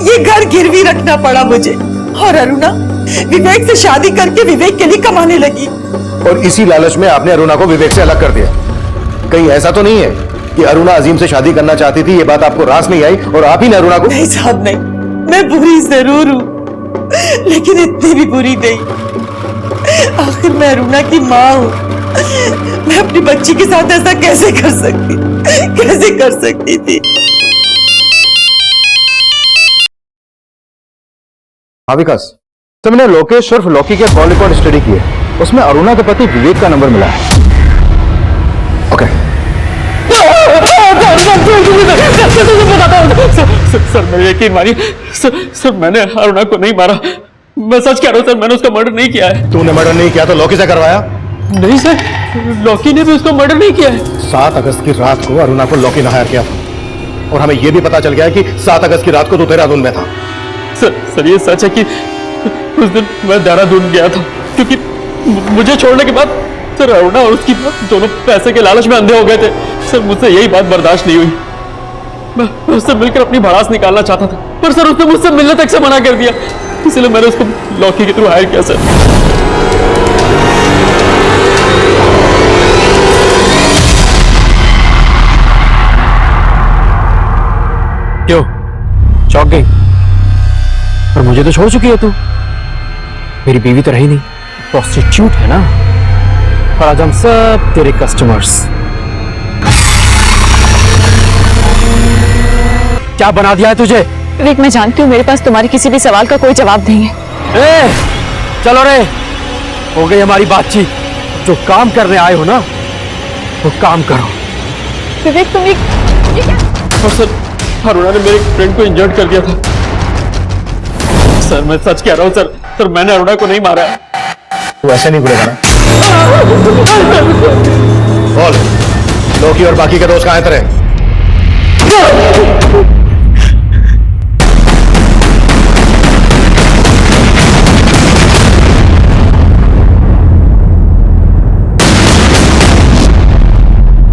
ये घर गिरवी रखना पड़ा मुझे। और अरुणा विवेक से शादी करके विवेक के लिए कमाने लगी। और इसी लालच में आपने अरुणा को विवेक से अलग कर दिया। कहीं ऐसा तो नहीं है कि अरुणा अजीम से शादी करना चाहती थी, ये बात आपको रास नहीं आई और आप ही ने अरुणा को? नहीं साहब नहीं, मैं बुरी जरूर हूँ लेकिन इतनी भी बुरी नहीं। आखिर मैं अरुणा की माँ हूँ, मैं अपनी बच्ची के साथ ऐसा कैसे कर सकती थी? हाँ विकास, तो मैंने लोकेश उर्फ लॉकी के कॉल रिकॉर्ड स्टडी किए, उसमें अरुणा के पति विवेक का नंबर मिला है। ओके सर मेरे यकीन मानिए, सर मैंने अरुणा को नहीं मारा। मैं सच कह रहा हूँ सर, मैंने उसका मर्डर नहीं किया है। तूने मर्डर नहीं किया तो लॉकी से करवाया? नहीं सर, लॉकी ने भी उसका मर्डर नहीं किया है। 7 अगस्त की रात को अरुणा को लॉकी ने हायर किया था और हमें यह भी पता चल गया कि 7 अगस्त की रात को तू देहरादून में था। सर ये सच है कि उस दिन मैं देहरादून गया था, क्योंकि मुझे छोड़ने के बाद सर अरुणा और उसकी दोनों पैसे के लालच में अंधे हो गए थे। सर मुझसे यही बात बर्दाश्त नहीं हुई, मैं उससे मिलकर अपनी भड़ास निकालना चाहता था, पर सर उसने मुझसे मिलने तक से मना कर दिया, इसलिए मैंने उसको लॉकी के थ्रू हायर किया। सर क्यों चौंक गई? पर मुझे तो छोड़ चुकी है तू, मेरी बीवी तो रही नहीं, प्रोस्टिट्यूट है ना। और आज हम सब तेरे कस्टमर्स। क्या बना दिया है तुझे? विवेक मैं जानती हूँ मेरे पास तुम्हारे किसी भी सवाल का कोई जवाब नहीं है। चलो रे, हो गई हमारी बातचीत। जो काम करने आए हो ना, वो काम करो। विवेक तुम ये क्या? और सर अरुणा ने मेरे फ्रेंड को इंजर्ड कर दिया था। सर मैं सच कह रहा हूँ सर मैंने अरुणा को नहीं मारा। तू ऐसे नहीं बोलेगा ना? बोल, लॉकी और बाकी के दोस्त कहां हैं तेरे?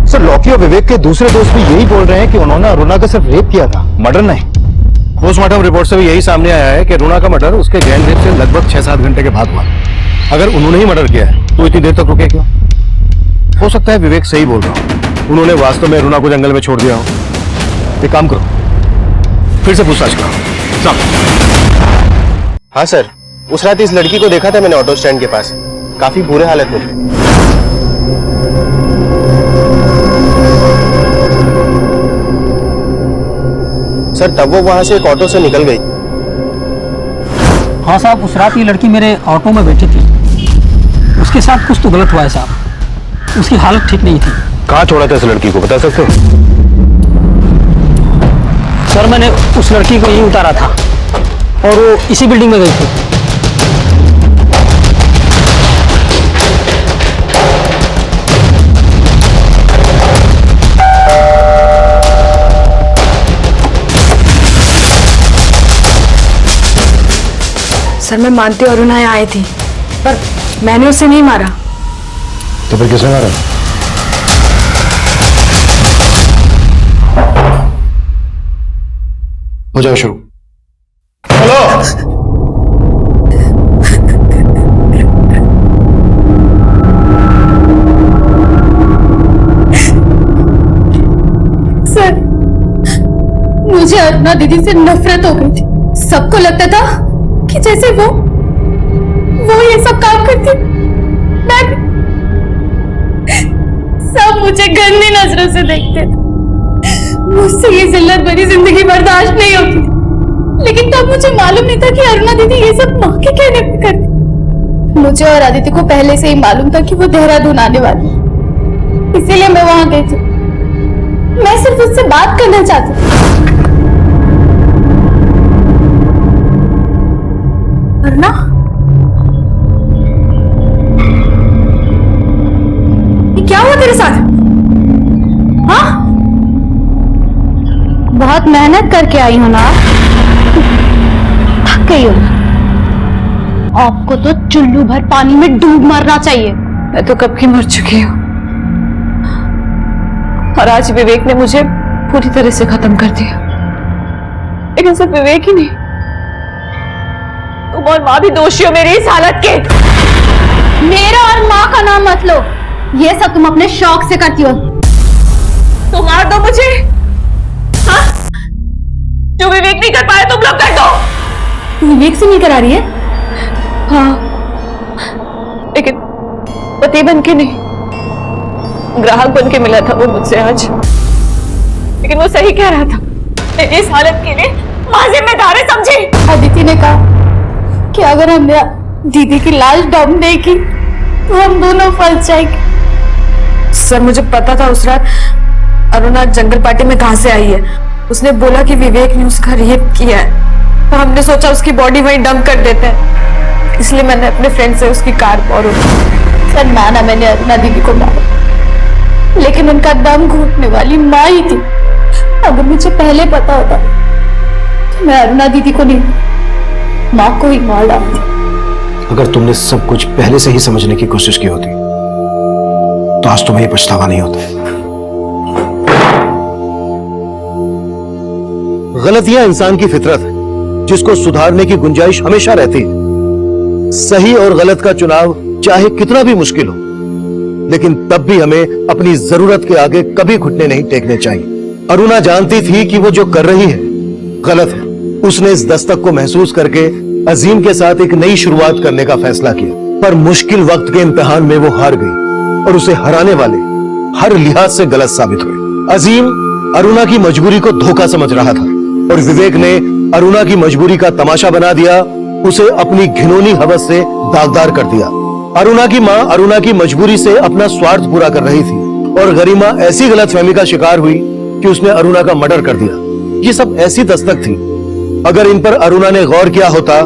सर लॉकी और विवेक के दूसरे दोस्त भी यही बोल रहे हैं कि उन्होंने अरुणा का सिर्फ रेप किया था, मर्डर नहीं। पोस्टमार्टम रिपोर्ट से भी यही सामने आया है कि अरुणा का मर्डर उसके गैंग रेप से लगभग 6-7 घंटे के बाद हुआ। अगर उन्होंने ही मर्डर किया है तो इतनी देर तक रुके क्यों? हो सकता है विवेक सही बोल रहा हो, उन्होंने वास्तव में अरुणा को जंगल में छोड़ दिया हो। एक काम करो, फिर से पूछताछ करो। हाँ सर, उस रात इस लड़की को देखा था मैंने ऑटो स्टैंड के पास, काफी बुरे हालत में थे। सर तब वो वहां से एक ऑटो से निकल गई। हाँ साहब, उस रात ये लड़की मेरे ऑटो में बैठी थी, उसके साथ कुछ तो गलत हुआ है साहब, उसकी हालत ठीक नहीं थी। कहाँ छोड़ा था इस लड़की को, बता सकते हो? सर मैंने उस लड़की को यहीं उतारा था और वो इसी बिल्डिंग में गई थी। सर मैं मानती हूँ अरुणा यहाँ आई थी, पर मैंने उसे नहीं मारा। तो फिर किसने मारा? हो जाओ शुरू। सर, मुझे अरुणा दीदी से नफरत हो गई थी। सबको लगता था कि जैसे वो ये सब काम करती, मैं भी। सब मुझे गंदी नजरों से देखते थे। मुझसे ये जिल्लत भरी जिंदगी बर्दाश्त नहीं होती थी। लेकिन तब मुझे मालूम नहीं था कि अरुणा दीदी ये सब माँ के कहने पे करती। मुझे और आदित्य को पहले से ही मालूम था कि वो देहरादून आने वाली है, इसीलिए मैं वहां गई थी। मैं सिर्फ उससे बात करना चाहती थी। अरुणा, ये क्या हुआ तेरे साथ? हाँ, बहुत मेहनत करके आई हो ना, थक गई हो। आपको तो चुल्लू भर पानी में डूब मरना चाहिए। मैं तो कब की मर चुकी हूँ, और आज विवेक ने मुझे पूरी तरह से खत्म कर दिया। लेकिन सिर्फ विवेक ही नहीं, तुम और माँ भी दोषी हो मेरी इस हालत के। मेरा और माँ का नाम मत लो, ये सब तुम अपने शौक से करती हो। तो मार दो मुझे, हाँ? जो विवेक नहीं कर पाया तुम लोग कर दो। विवेक से नहीं करा रही है? हाँ, लेकिन पति बन के नहीं, ग्राहक बन के मिला था वो मुझसे आज। लेकिन वो सही कह रहा था, मेरी इस हालत के लिए माँ जिम्मेदार है, समझी? अदिति ने कहा कि अगर हमने दीदी की लाश डंप नहीं की तो हम दोनों फंस जाएंगे। सर, मुझे पता था उस रात अरुणा जंगल पार्टी में कहां से आई है। उसने बोला कि विवेक ने उसका रेप किया है, तो हमने सोचा उसकी बॉडी वहीं डंप कर देते हैं, इसलिए मैंने अपने फ्रेंड से उसकी कार बोरो की। सर, माना मैंने अरुणा दीदी को मारा, लेकिन उनका दम घुटने वाली माँ ही थी। अगर मुझे पहले पता होता तो मैं अरुणा दीदी को नहीं, माँ को ही मार डालती। अगर तुमने सब कुछ पहले से ही समझने की कोशिश की होती तो आज तुम्हें ये पछतावा नहीं होता। गलतियां इंसान की फितरत है, जिसको सुधारने की गुंजाइश हमेशा रहती है। सही और गलत का चुनाव चाहे कितना भी मुश्किल हो, लेकिन तब भी हमें अपनी जरूरत के आगे कभी घुटने नहीं टेकने चाहिए। अरुणा जानती थी कि वो जो कर रही है गलत है। उसने इस दस्तक को महसूस करके अजीम के साथ एक नई शुरुआत करने का फैसला किया, पर मुश्किल वक्त के इम्तिहान में वो हार गई और उसे हराने वाले हर लिहाज से गलत साबित हुए। अजीम अरुणा की मजबूरी को धोखा समझ रहा था और विवेक ने अरुणा की मजबूरी का तमाशा बना दिया, उसे अपनी घिनौनी हवस से दागदार कर दिया। अरुणा की मां अरुणा की मजबूरी से अपना स्वार्थ पूरा कर रही थी और गरिमा ऐसी गलतफहमी का शिकार हुई कि उसने अरुणा का मर्डर कर दिया। ये सब ऐसी दस्तक थी, अगर इन पर अरुणा ने गौर किया होता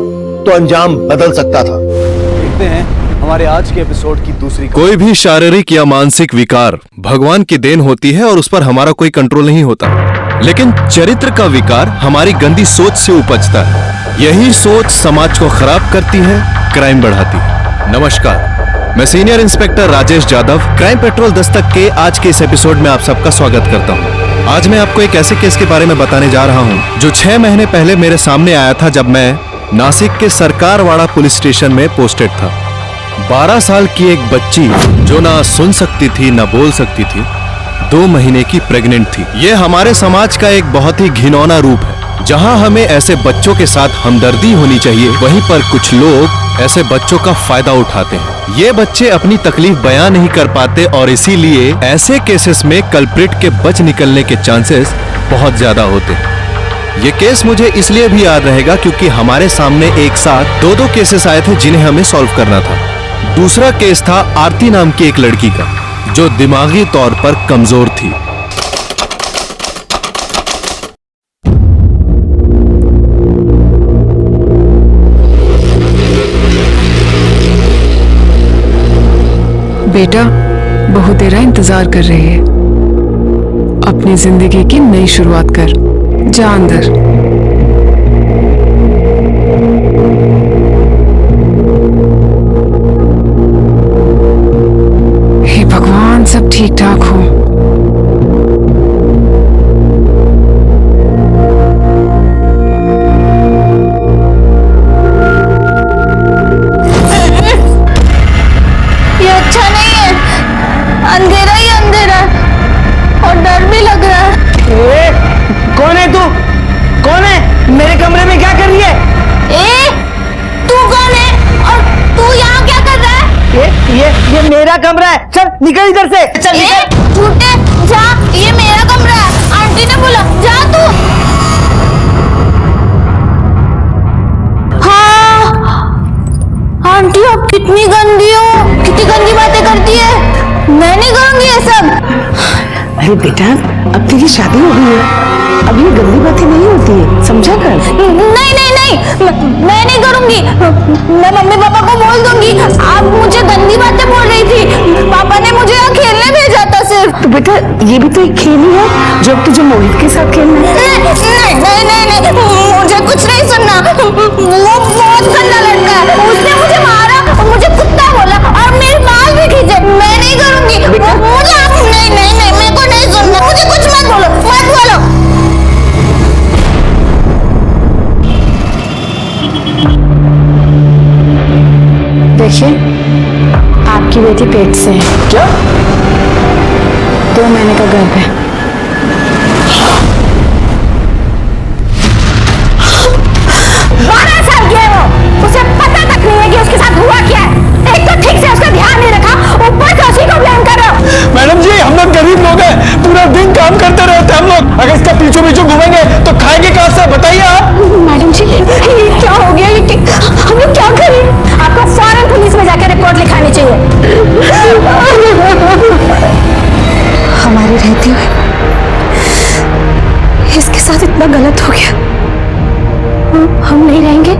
तो अंजाम बदल सकता था। देखते हैं हमारे आज के एपिसोड की दूसरी। कोई भी शारीरिक या मानसिक विकार भगवान की देन होती है और उस पर हमारा कोई कंट्रोल नहीं होता, लेकिन चरित्र का विकार हमारी गंदी सोच से उपजता है। यही सोच समाज को खराब करती है, क्राइम बढ़ाती है। नमस्कार, मैं senior inspector Rajesh Jadhav crime petrol Dastak के आज के इस एपिसोड में आप सबका स्वागत करता हूं। आज मैं आपको एक ऐसे केस के बारे में बताने जा रहा हूं जो 6 महीने पहले मेरे सामने आया था, जब मैं नासिक के सरकारवाड़ा पुलिस स्टेशन में पोस्टेड था। 12 साल की एक बच्ची जो ना सुन सकती थी ना बोल सकती थी, 2 महीने की प्रेग्नेंट थी। ये हमारे समाज का एक बहुत ही घिनौना रूप है। जहां हमें ऐसे बच्चों के साथ हमदर्दी होनी चाहिए, वहीं पर कुछ लोग ऐसे बच्चों का फायदा उठाते हैं। ये बच्चे अपनी तकलीफ बयां नहीं कर पाते और इसीलिए ऐसे केसेस में कल्प्रिट के बच निकलने के चांसेस बहुत ज्यादा होते हैं। ये केस मुझे इसलिए भी याद रहेगा क्योंकि हमारे सामने एक साथ 2 केसेस आए थे जिन्हें हमें सॉल्व करना था। दूसरा केस था आरती नाम की एक लड़की का, जो दिमागी तौर पर कमजोर थी। बेटा, बहू तेरा इंतजार कर रही है। अपनी जिंदगी की नई शुरुआत कर, जा अंदर। हे भगवान, सब ठीक ठाक हो। ये अच्छा नहीं है, अंधेरा ही अंधेरा और डर भी लग रहा है। निकल इधर से। चल निकल। झूठे जा, ये मेरा कमरा है, आंटी ने बोला जा तू। हाँ आंटी आप कितनी गंदी हो, कितनी गंदी बातें करती है। मैं नहीं करूंगी ये सब। अरे बेटा अब तेरी शादी हो गई है, अब ये गंदी बातें नहीं होती है, समझा कर। नहीं नहीं नहीं, मैं नहीं करूंगी। मैं मम्मी पापा को बोल दूंगी आप मुझे गंदी बातें बोल रही थी। पापा ने मुझे यहाँ खेलने भेजा था सिर्फ। तो बेटा ये भी तो एक खेल ही है जो अब तुझे मोहित के साथ खेलना है। नहीं नहीं नहीं नहीं, मुझे कुछ नहीं सुनना। वो बहुत गंदा लड़का है, उसने मुझे मारा, मुझे कुत्ता बोला और मेरी बाल भी खींचे। मैं नहीं करूंगी। मुझे नहीं नहीं नहीं, मेरे को नहीं सुनना। मुझे कुछ मत बोलो, मत बोलो। देखिए आपकी बेटी पेट से है। क्या? 2 महीने का गर्भ है। उसे पता तक नहीं है कि उसके साथ हुआ क्या है। एक तो ठीक से उसका ध्यान नहीं रखा, ऊपर से उसी को ब्लेम कर रहे हो। मैडम जी हम लोग गरीब लोग हैं, पूरा दिन काम करते रहते हैं हम लोग। अगर इसका पीछू पीछू घूमेंगे तो खाएंगे कहाँ से, बताइए आप। मैडम जी ये क्या हो गया, ये हम लोग क्या करें? आपको फौरन पुलिस में जाकर रिपोर्ट लिखानी चाहिए। हमारे रहते हुए इसके साथ इतना गलत हो गया। हम नहीं रहेंगे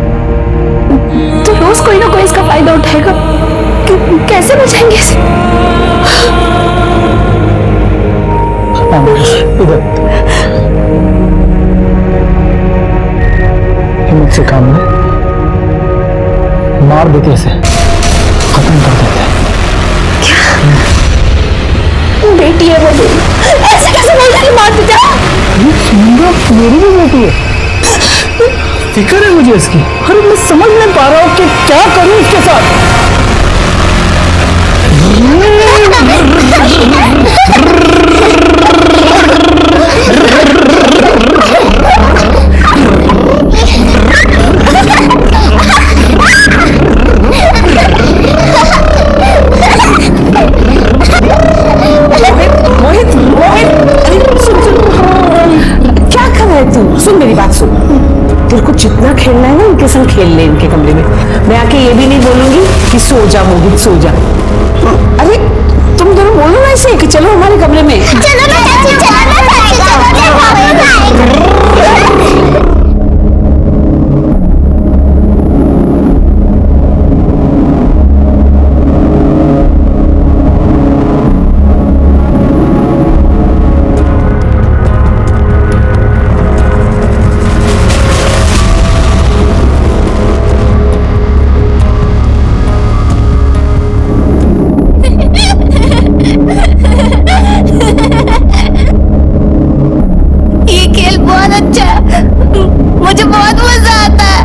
तो रोज कोई ना कोई इसका फायदा उठाएगा। कैसे बचाएंगे इसे? मुझसे काम में मार देते इसे, खत्म कर देते। बेटी है वो, ऐसे कैसे बोल रही मार देते? मेरी भी बेटी है, फिक्र है मुझे इसकी। अरे मैं समझ नहीं पा रहा हूँ कि क्या करूँ इसके साथ। सुन मेरी बात सुन, तेरे को जितना खेलना है ना उनके संग खेल ले इनके कमरे में। मैं आके ये भी नहीं बोलूंगी कि सो जा मोहित सो जा। अरे तुम दोनों बोलो ना ऐसे कि चलो हमारे कमरे में। चलो ना चाची, चलो ना चाची, मुझे बहुत मजा आता है।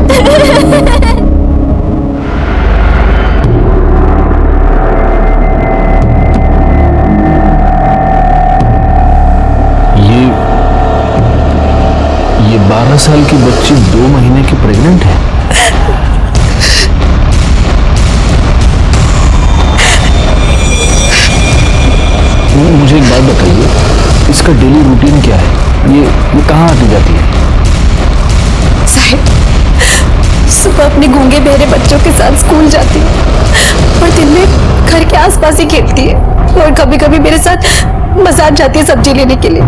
ये 12 साल की बच्ची 2 महीने की प्रेग्नेंट है। मुझे एक बात बताइए, इसका डेली रूटीन क्या है? ये कहाँ आती जाती है? साहिब सुबह अपने गूंगे बहरे बच्चों के साथ स्कूल जाती है और दिन में घर के आसपास ही खेलती है और कभी कभी मेरे साथ बाजार जाती है सब्जी लेने के लिए।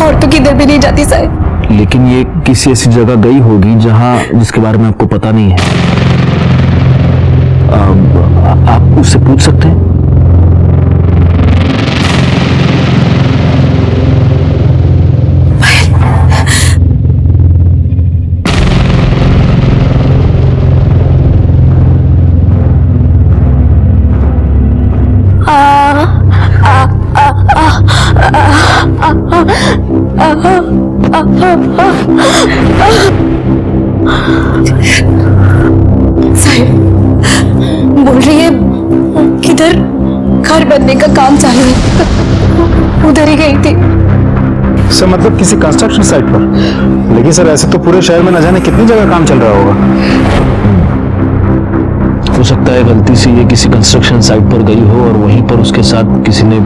और तो किधर भी नहीं जाती साहिब। लेकिन ये किसी ऐसी जगह गई होगी जहां जिसके बारे में आपको पता नहीं है। आप उससे पूछ सकते हैं। साहिब बोल रही है किधर घर बनने का काम चालू है, उधर ही गई थी। सर मतलब किसी कंस्ट्रक्शन साइट पर? लेकिन सर ऐसे तो पूरे शहर में न जाने कितनी जगह काम चल रहा होगा। हो सकता है गलती से ये किसी कंस्ट्रक्शन साइट पर गई हो और वहीं पर उसके साथ किसी ने।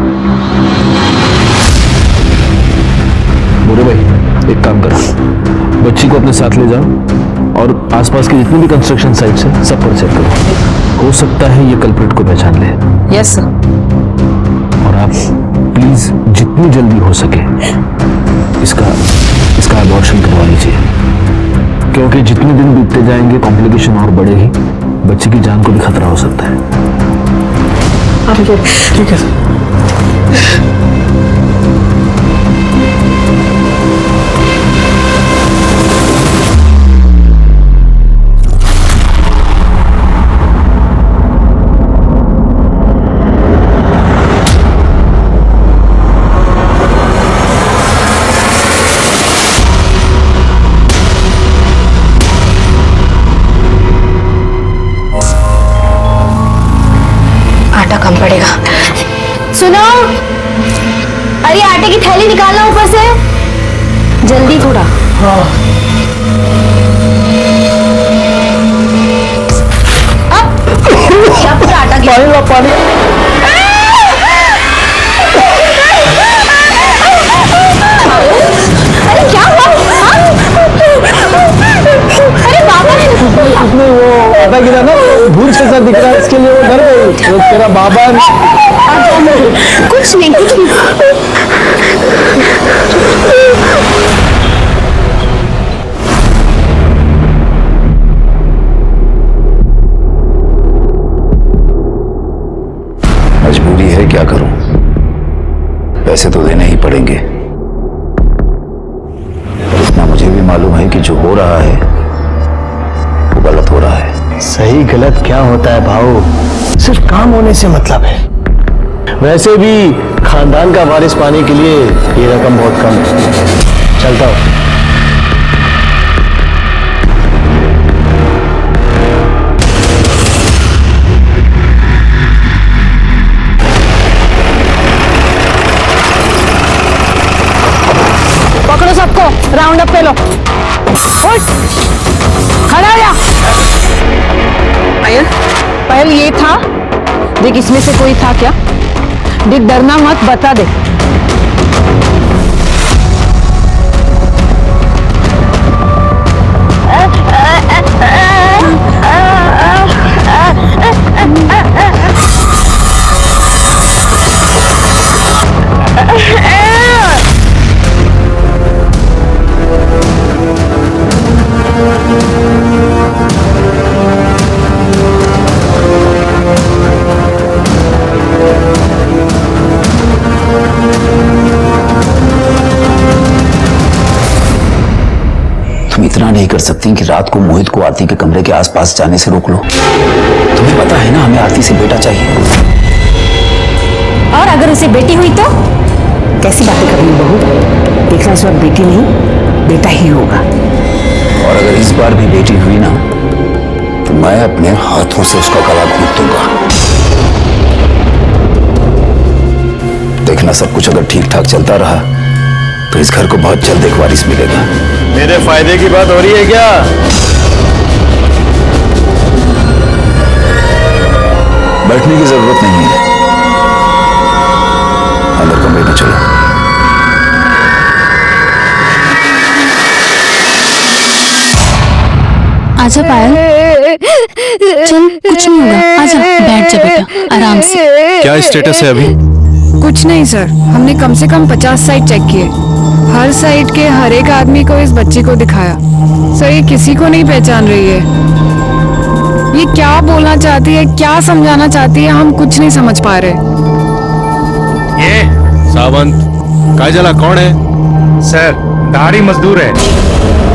बोरे भाई एक काम करो, बच्ची को अपने साथ ले जाओ और आसपास की जितनी भी कंस्ट्रक्शन साइट्स हैं सब पर चेक करो। हो सकता है ये कल्प्रिट को पहचान ले। Yes sir. और आप प्लीज जितनी जल्दी हो सके इसका अबॉर्शन करवा लीजिए, क्योंकि जितने दिन बीतते जाएंगे कॉम्प्लिकेशन और बढ़ेगी, बच्चे की जान को भी खतरा हो सकता है। ठीक है सर। आटा कम पड़ेगा। सुनो, अरे आटे की थैली निकालना ऊपर से, जल्दी थोड़ा। क्या पूरा आटा गिरा? पानी। अरे क्या हुआ? अरे बाबा उसने वो आटा गिरा ना, भूल से सा दिख रहा है, इसके लिए वो डर गई। वो तेरा बाबा कुछ नहीं, कुछ नहीं। मजबूरी है, क्या करूं, पैसे तो देने ही पड़ेंगे। इतना मुझे भी मालूम है कि जो हो रहा है वो गलत हो रहा है। सही गलत क्या होता है भाऊ, सिर्फ काम होने से मतलब है। वैसे भी खानदान का वारिस पाने के लिए ये रकम बहुत कम है। चलता हूं। पकड़ो सबको, राउंड अप पे लो। उठ, खड़ा हो जा। पायल ये था, देख इसमें से कोई था क्या? देख डरना मत, बता दे। इतना नहीं कर सकती कि रात को मोहित को आरती के कमरे के आसपास जाने से रोक लो? तुम्हें पता है ना हमें आरती से बेटा चाहिए। और अगर उसे बेटी हुई तो? कैसी बातें कर रही हो बहू, देखना इस वक्त बेटी नहीं बेटा ही होगा। और अगर इस बार भी बेटी हुई ना तो मैं अपने हाथों से उसका गला घोंट दूंगा। देखना सब कुछ अगर ठीक ठाक चलता रहा तो इस घर को बहुत जल्द एक वारिस मिलेगा। मेरे फायदे की बात हो रही है क्या? बैठने की जरूरत नहीं है, अंदर कमरे में चलो। आजा पायल, चल कुछ नहीं होगा, आजा बैठ जा बेटा आराम से। क्या स्टेटस है अभी? कुछ नहीं सर, हमने कम से कम 50 साइट चेक किए, हर साइट के हर एक आदमी को इस बच्ची को दिखाया। सर ये किसी को नहीं पहचान रही है। ये क्या बोलना चाहती है, क्या समझाना चाहती है, हम कुछ नहीं समझ पा रहे। ये सावंत काजला कौन है? सर दाढ़ी मजदूर है,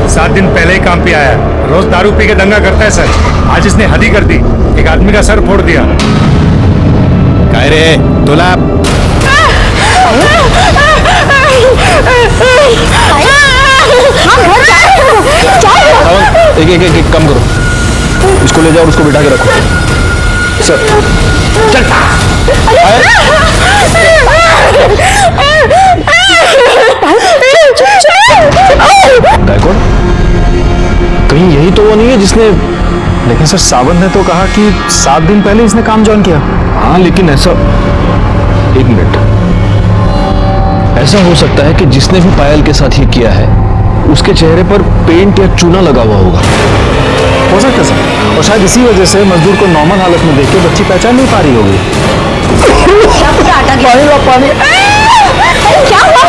7 दिन पहले ही काम पे आया, रोज दारू पी के दंगा करता है सर। आज इसने हद ही कर दी, एक आदमी का सर फोड़ दिया। काय रे तुला? एक काम करो, इसको ले जाओ और उसको बिठा के रखो। सर चल। गायकवाड़, कहीं यही तो वो नहीं है जिसने लेकिन सर सावंत ने तो कहा कि 7 दिन पहले इसने काम ज्वाइन किया। हाँ लेकिन ऐसा, एक मिनट, ऐसा हो सकता है कि जिसने भी पायल के साथ ये किया है उसके चेहरे पर पेंट या चूना लगा हुआ होगा। हो सकता है सर, और शायद इसी वजह से मजदूर को नॉर्मल हालत में देख के बच्ची पहचान नहीं पा रही होगी। क्या हुआ?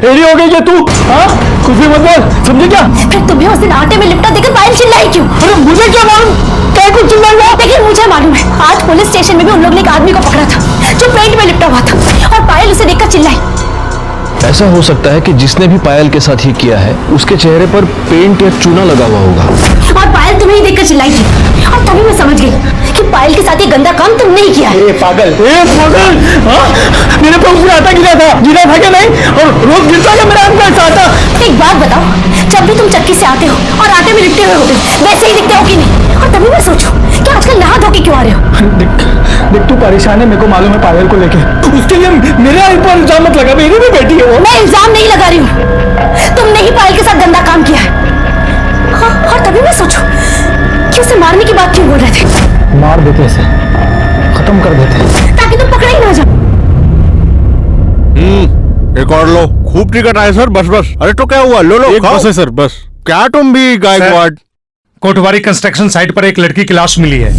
एडी हो गई क्या तू? हाँ, कुछ भी मत बोल, समझे क्या? फिर तुम्हें उस दिन आटे में लिपटा देकर पायल चिल्लाई क्यों? अरे मुझे क्या मालूम क्या कुछ चिल्लाई हुआ? लेकिन मुझे मालूम है, आज पुलिस स्टेशन में भी उन लोगों ने एक आदमी को पकड़ा था जो पेंट में लिपटा हुआ था और पायल उसे देखकर चिल्लाई। ऐसा हो सकता है कि जिसने भी पायल के साथ ये किया है उसके चेहरे पर पेंट या चूना लगा हुआ होगा। और पायल तुम्हें ही देखकर चिल्लाई थी और तभी मैं समझ गई कि पायल के साथ ये गंदा काम तुमने ही किया है। पागल, हाँ? मेरे पे उसने आटा गिरा था क्या नहीं? और रोज गिरता है मेरा अंदर आटा। एक बात बताओ, जब भी तुम चक्की से आते हो और आटे में लिपटे हुए होते हो वैसे ही दिखते हो कि नहीं? और तभी मैं सोचूं कि आजकल नहा धो के क्यों आ रहे हो? देख तू परेशान है, मेरे को मालूम है पायल को लेके। उसके लिए मेरे ऊपर इल्जाम मत लगा, मेरी भी बेटी है वो। मैं इल्जाम नहीं लगा रही हूँ, तुमने ही पायल के साथ गंदा काम किया है। हाँ, और तभी मैं सोचूं कि उसे मारने की बात क्यों बोल रहे थे? मार देते इसे, खत्म कर देते ताकि तुम पकड़े ही ना जाओ। एक और लो, खूब टिकट आए सर, बस बस। अरे तो क्या हुआ, लो लो, एक बस है सर, बस। क्या तुम भी गायकवाड़? कोटवारी कंस्ट्रक्शन साइट पर एक लड़की की लाश मिली है।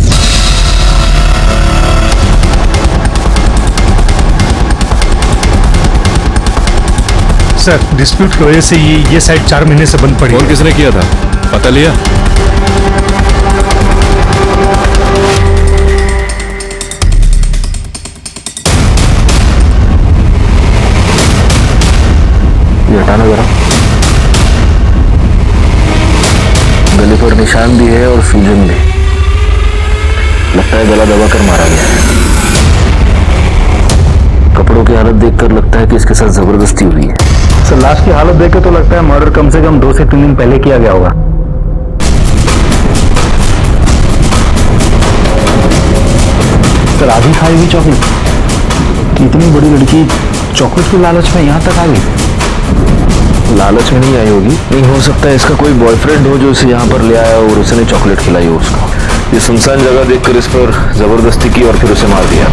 सर डिस्प्यूट की वजह से ये साइट 4 महीने से बंद पड़ी। और किसने किया था, पता लिया? ये हटाना जरा। गले पर निशान भी है और सूजन भी, लगता है गला दबाकर मारा गया है। कपड़ों की हालत देखकर लगता है कि इसके साथ जबरदस्ती हुई है। सर लाश की हालत देख के तो लगता है मर्डर कम से कम 2 से 3 दिन पहले किया गया होगा। सर आधी खाई हुई चॉकलेट, इतनी बड़ी लड़की चॉकलेट की लालच में यहाँ तक आ गई। लालच में नहीं आई होगी, नहीं हो सकता है इसका कोई बॉयफ्रेंड हो जो इसे यहाँ पर ले आया और उसने चॉकलेट खिलाई हो उसको। ये सुनसान जगह देखकर इस पर जबरदस्ती की और फिर उसे मार दिया।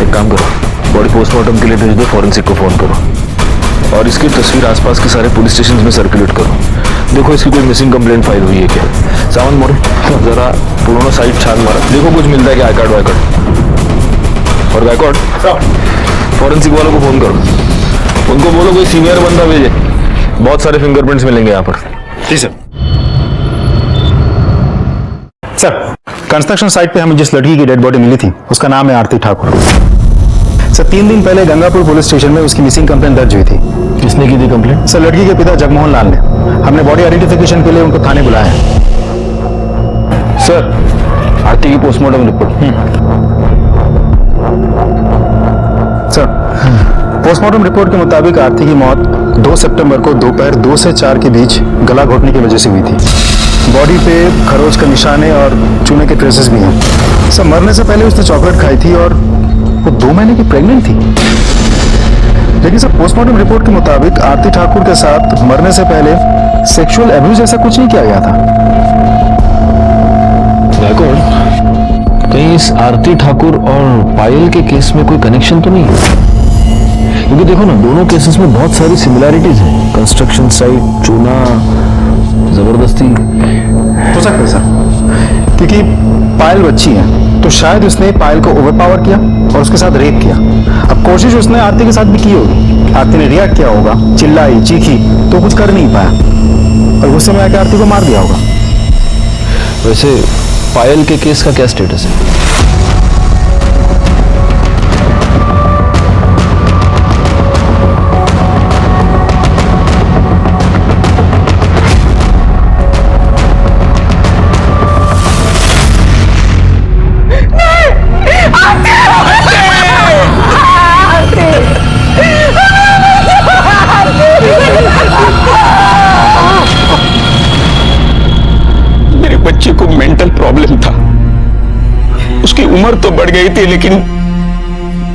एक काम करो, बॉडी पोस्टमार्टम के लिए भेज दो, फॉरेंसिक को फोन करो और इसकी तस्वीर आसपास के सारे पुलिस स्टेशन में सर्कुलेट करो। देखो इसकी कोई मिसिंग कंप्लेंट फाइल हुई है क्या। सावंत मोड़ जरा पुराना साइट छान मारा, देखो कुछ मिलता है क्या, आई कार्ड वाई कार्ड। और गायकवाड़ फॉरेंसिक वालों को फोन करो, उनको बोलो कोई सीनियर बंदा भेजे, बहुत सारे फिंगरप्रिंट्स मिलेंगे यहाँ पर। जी सर। सर कंस्ट्रक्शन साइट पे हमें जिस लड़की की डेड बॉडी मिली थी उसका नाम है आरती ठाकुर। सर 3 दिन पहले गंगापुर पुलिस स्टेशन में उसकी मिसिंग कंप्लेंट दर्ज हुई थी। किसने की थी कंप्लेंट? सर लड़की के पिता जगमोहन लाल ने। हमने बॉडी आइडेंटिफिकेशन के लिए उनको थाने बुलाया है। सर आरती की postmortem report. Sir postmortem report के मुताबिक आरती की मौत 2 सितंबर को दोपहर 2 से 4 के बीच गला घोटने की वजह से हुई थी। बॉडी पे खरोच का निशाने और चूने के ट्रेसेस भी हैं। सर मरने से पहले उसने चॉकलेट खाई थी और वो 2 महीने की प्रेग्नेंट थी। लेकिन सर पोस्टमार्टम रिपोर्ट के मुताबिक आरती ठाकुर के साथ मरने से पहले सेक्सुअल एब्यूज ऐसा कुछ नहीं किया गया था। कहीं इस आरती ठाकुर और पायल के केस में कोई कनेक्शन तो नहीं है? क्योंकि देखो ना, दोनों केसेस में बहुत सारी सिमिलैरिटीज हैं। कंस्ट्रक्शन साइट, चूना, जबरदस्ती। हो सकता है सर, क्योंकि पायल बच्ची है तो शायद उसने पायल को ओवरपावर किया और उसके साथ रेप किया। अब कोशिश उसने आरती के साथ भी की होगी, आरती ने रिएक्ट किया होगा, चिल्लाई चीखी तो कुछ कर नहीं पाया और गुस्से में आकर आरती को मार दिया होगा। वैसे पायल के केस का क्या स्टेटस है? बच्चे को मेंटल प्रॉब्लम था, उसकी उम्र तो बढ़ गई थी लेकिन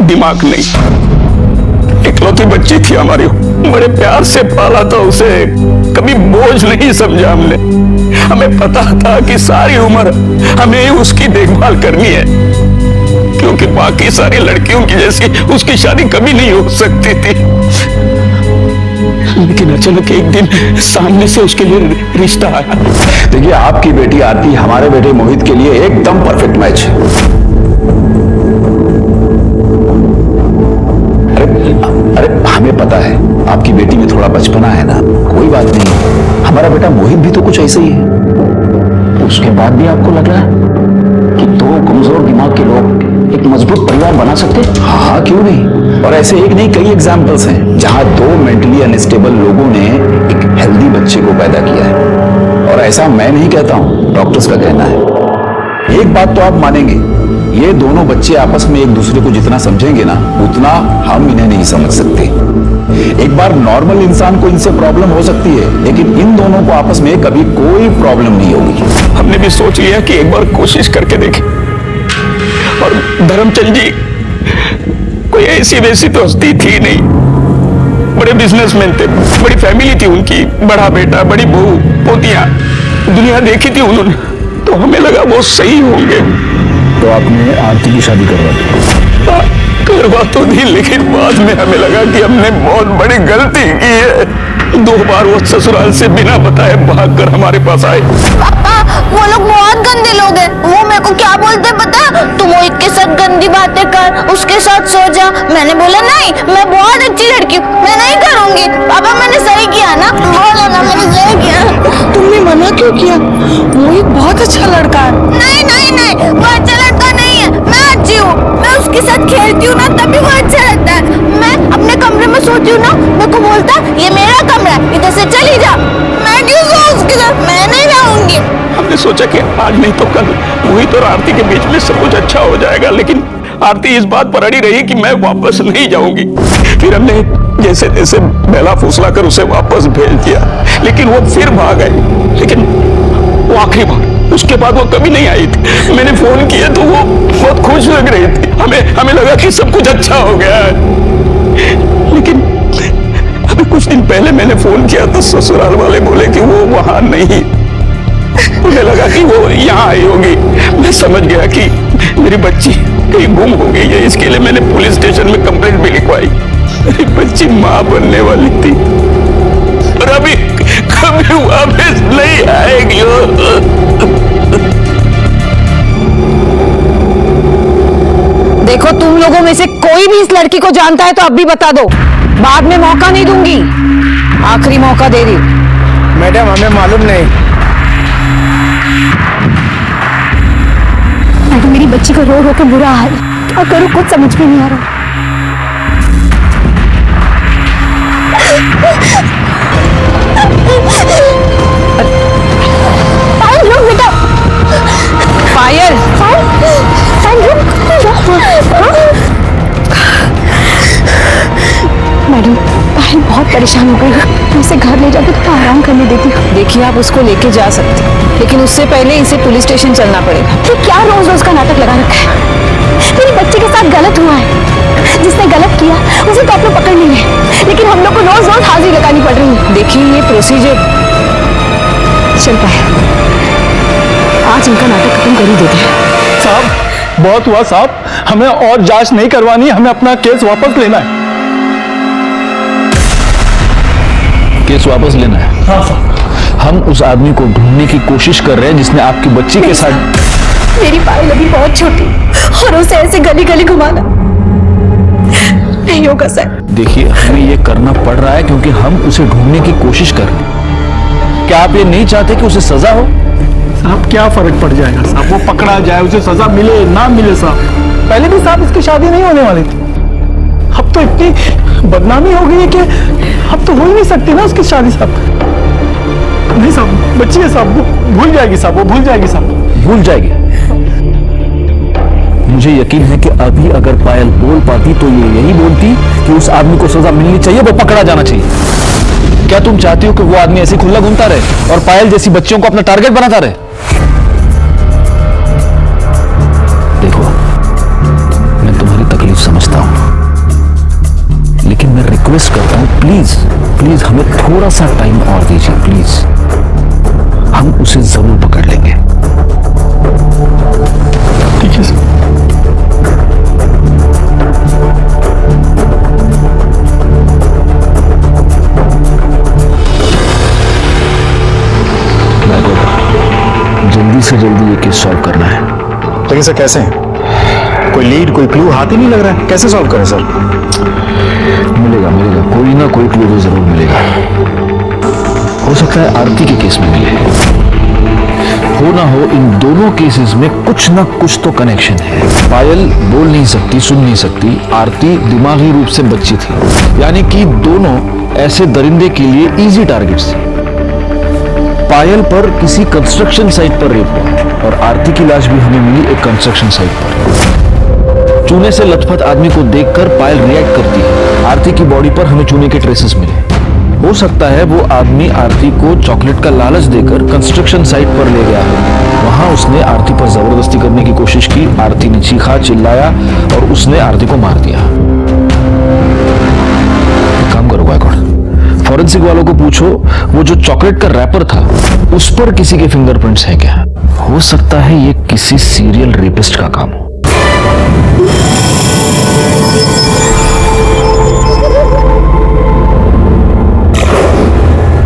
दिमाग नहीं। इकलौती इकलौती बच्ची थी हमारी, बड़े प्यार से पाला था उसे, कभी बोझ नहीं समझा हमने। हमें पता था कि सारी उम्र हमें उसकी देखभाल करनी है, क्योंकि बाकी सारी लड़कियों की जैसी उसकी शादी कभी नहीं हो सकती थी। लेकिन अचानक एक दिन सामने से उसके लिए रिश्ता आया। देखिए, आपकी बेटी आरती हमारे बेटे मोहित के लिए एकदम परफेक्ट मैच है। अरे हमें पता है आपकी बेटी में थोड़ा बचपना है ना, कोई बात नहीं, हमारा बेटा मोहित भी तो कुछ ऐसे ही है। उसके बाद भी आपको लग रहा है कि दो कमजोर दिमाग के लोग एक मजबूत परिवार बना सकते हैं? हाँ, क्यों नहीं। और ऐसे एक नहीं कई एग्जाम्पल्स हैं जहां दो मेंटली अनस्टेबल लोगों ने एक हेल्दी बच्चे को पैदा किया है। और ऐसा मैं नहीं कहता हूं, डॉक्टर्स का कहना है। एक बात तो आप मानेंगे, ये दोनों बच्चे आपस में एक दूसरे को जितना समझेंगे ना, उतना हम इन्हें नहीं समझ सकते। एक बार नॉर्मल इंसान को इनसे प्रॉब्लम हो सकती है, लेकिन इन दोनों को आपस में कभी कोई प्रॉब्लम नहीं होगी। हमने भी सोच लिया कि एक बार कोशिश करके देखें। और धर्मचंद जी कोई ऐसी वैसी तो हस्ती थी नहीं, बड़े बिजनेसमैन थे, बड़ी फैमिली थी उनकी, बड़ा बेटा, बड़ी बहू, पोतियां, दुनिया देखी थी उन्होंने, तो हमें लगा वो सही होंगे। तो आपने आरती की शादी करवा दी? करवा तो दी, लेकिन बाद में हमें लगा कि हमने बहुत बड़ी गलती की है। 2 बार वो ससुराल से बिना बताए भागकर हमारे पास आए। पापा, वो लोग बहुत गंदे लोग हैं। वो मेरे को क्या बोलते पता? तुम मोहित के साथ गंदी बातें कर, उसके साथ सो जा। मैंने बोला नहीं, मैं बहुत अच्छी लड़की हूँ, मैं नहीं करूंगी। पापा, मैंने सही किया ना? बोलो ना, मैंने सही किया। तुमने मना क्यों किया? मोहित बहुत अच्छा लड़का है। नहीं नहीं नहीं, वो अच्छा लड़का नहीं है। मैं अच्छी हूँ, मैं उसके साथ खेलती हूँ ना, तभी वो अच्छा लगता है। मैं अपने कमरे में सोती हूँ ना, मेरे को बोलता ये मेरा कमरा है, इधर से चली जा। मैं क्यों सोऊं उसके साथ? मैं नहीं रहूंगी। हमने सोचा कि आज नहीं तो कल मोहित और आरती के बीच में सब कुछ अच्छा हो जाएगा, लेकिन आरती इस बात पर अड़ी रही कि मैं वापस नहीं जाऊंगी। फिर हमने जैसे तैसे बेला फुसला कर उसे वापस भेज दिया, लेकिन वो फिर भाग गई। लेकिन वो आखिरी बार, उसके बाद वो कभी नहीं आई थी। मैंने फोन किया तो वो बहुत खुश लग रही थी। हमें लगा कि सब कुछ अच्छा हो गया है। लेकिन अभी कुछ दिन पहले मैंने फोन किया तो ससुराल वाले बोले कि वो वहां नहीं। मुझे लगा कि वो यहाँ आई होगी। मैं समझ गया कि मेरी बच्ची कहीं गुम हो गई है, इसके लिए मैंने पुलिस स्टेशन में कंप्लेंट भी लिखवाई। मेरी बच्ची माँ बनने वाली थी और अभी कभी वापस नहीं आएगी। देखो, तुम लोगों में से कोई भी इस लड़की को जानता है तो अब भी बता दो, बाद में मौका नहीं दूंगी। आखिरी मौका दे रही हूं। मैडम, हमें मालूम नहीं। मैडम, मेरी बच्ची को रो रो के बुरा हाल, क्या करूं कुछ समझ में नहीं आ रहा। पायल, रुक बेटा। पायल, मैडम, पायल बहुत परेशान हो गई है, मैं उसे घर ले जाकर थोड़ा आराम करने देती हूँ। देखिए, आप उसको लेके जा सकते हैं, लेकिन उससे पहले इसे पुलिस स्टेशन चलना पड़ेगा। तो क्या रोज रोज का नाटक लगा रखा है? मेरी बच्ची के साथ गलत हुआ है, जिसने गलत किया उसे तो आप लोग पकड़ नहीं रहे, लेकिन हम लोग को रोज रोज हाजिरी लगानी पड़ रही है। देखिए, ये प्रोसीजर चल पाए, आज इनका नाटक खत्म कर ही देते हैं। साहब, बहुत हुआ साहब, हमें और जांच नहीं करवानी, हमें अपना केस वापस लेना है। केस वापस लेना है? हाँ साहब। हम उस आदमी को ढूंढने की कोशिश कर रहे हैं जिसने आपकी बच्ची के साथ। मेरी पायल अभी बहुत छोटी और उसे ऐसे गली गली घुमाना नहीं होगा सर। देखिए, हमें ये करना पड़ रहा है क्योंकि हम उसे ढूंढने की कोशिश कर रहे हैं। क्या आप ये नहीं चाहते कि उसे सजा हो? साहब, क्या फर्क पड़ जाएगा साहब? वो पकड़ा जाए, उसे सजा मिले ना मिले साहब। पहले भी साहब इसकी शादी नहीं होने वाली थी, अब तो इतनी बदनामी हो गई है कि अब तो हो ही नहीं सकती ना उसकी शादी साहब। नहीं साहब, बच्ची है साहब, भूल जाएगी साहब, वो भूल जाएगी साहब। भूल जाएगी? मुझे यकीन है कि अभी अगर पायल बोल पाती तो ये यही बोलती कि उस आदमी को सजा मिलनी चाहिए, वो पकड़ा जाना चाहिए। क्या तुम चाहती हो कि वो आदमी ऐसे खुला घूमता रहे और पायल जैसी बच्चियों को अपना टारगेट बनाता रहे? देखो, मैं तुम्हारी तकलीफ समझता हूं, लेकिन मैं रिक्वेस्ट रिक्वेस्ट करता हूं, प्लीज प्लीज हमें थोड़ा सा टाइम और दीजिए प्लीज। हम उसे जरूर पकड़ लेंगे। ठीक है सर। जल्दी से जल्दी ये केस सॉल्व करना है। लेकिन सर कैसे? कोई लीड, कोई क्लू हाथ ही नहीं लग रहा है, कैसे सॉल्व करें सर? मिलेगा मिलेगा, कोई ना कोई क्लू तो जरूर मिलेगा। हो सकता है आरती के केस में मिले, हो ना हो इन दोनों केसेस में कुछ ना कुछ तो कनेक्शन है। पायल बोल नहीं सकती, सुन नहीं सकती, आरती दिमागी रूप से बच्ची थी, यानी कि दोनों ऐसे दरिंदे के लिए इजी टारगेट्स थे। पायल पर किसी कंस्ट्रक्शन साइट पर रेप हुआ और आरती की लाश भी हमें मिली एक कंस्ट्रक्शन साइट पर। चूने से लथपथ आदमी को देखकर पायल रिएक्ट करती है। आरती की बॉडी पर हमें चूने के ट्रेसेस मिले। हो सकता है वो आदमी आरती को चॉकलेट का लालच देकर कंस्ट्रक्शन साइट पर ले गया है। वहां उसने आरती पर जबरदस्ती करने की कोशिश की। आरती ने चीखा, चिल्लाया और उसने आरती को मार दिया। काम करो गायकवाड़, फॉरेंसिक वालों को पूछो वो जो चॉकलेट का रैपर था उस पर किसी के फिंगरप्रिंट्स हैं क्या? हो सकता है ये किसी सीरियल रेपिस्ट का काम हो।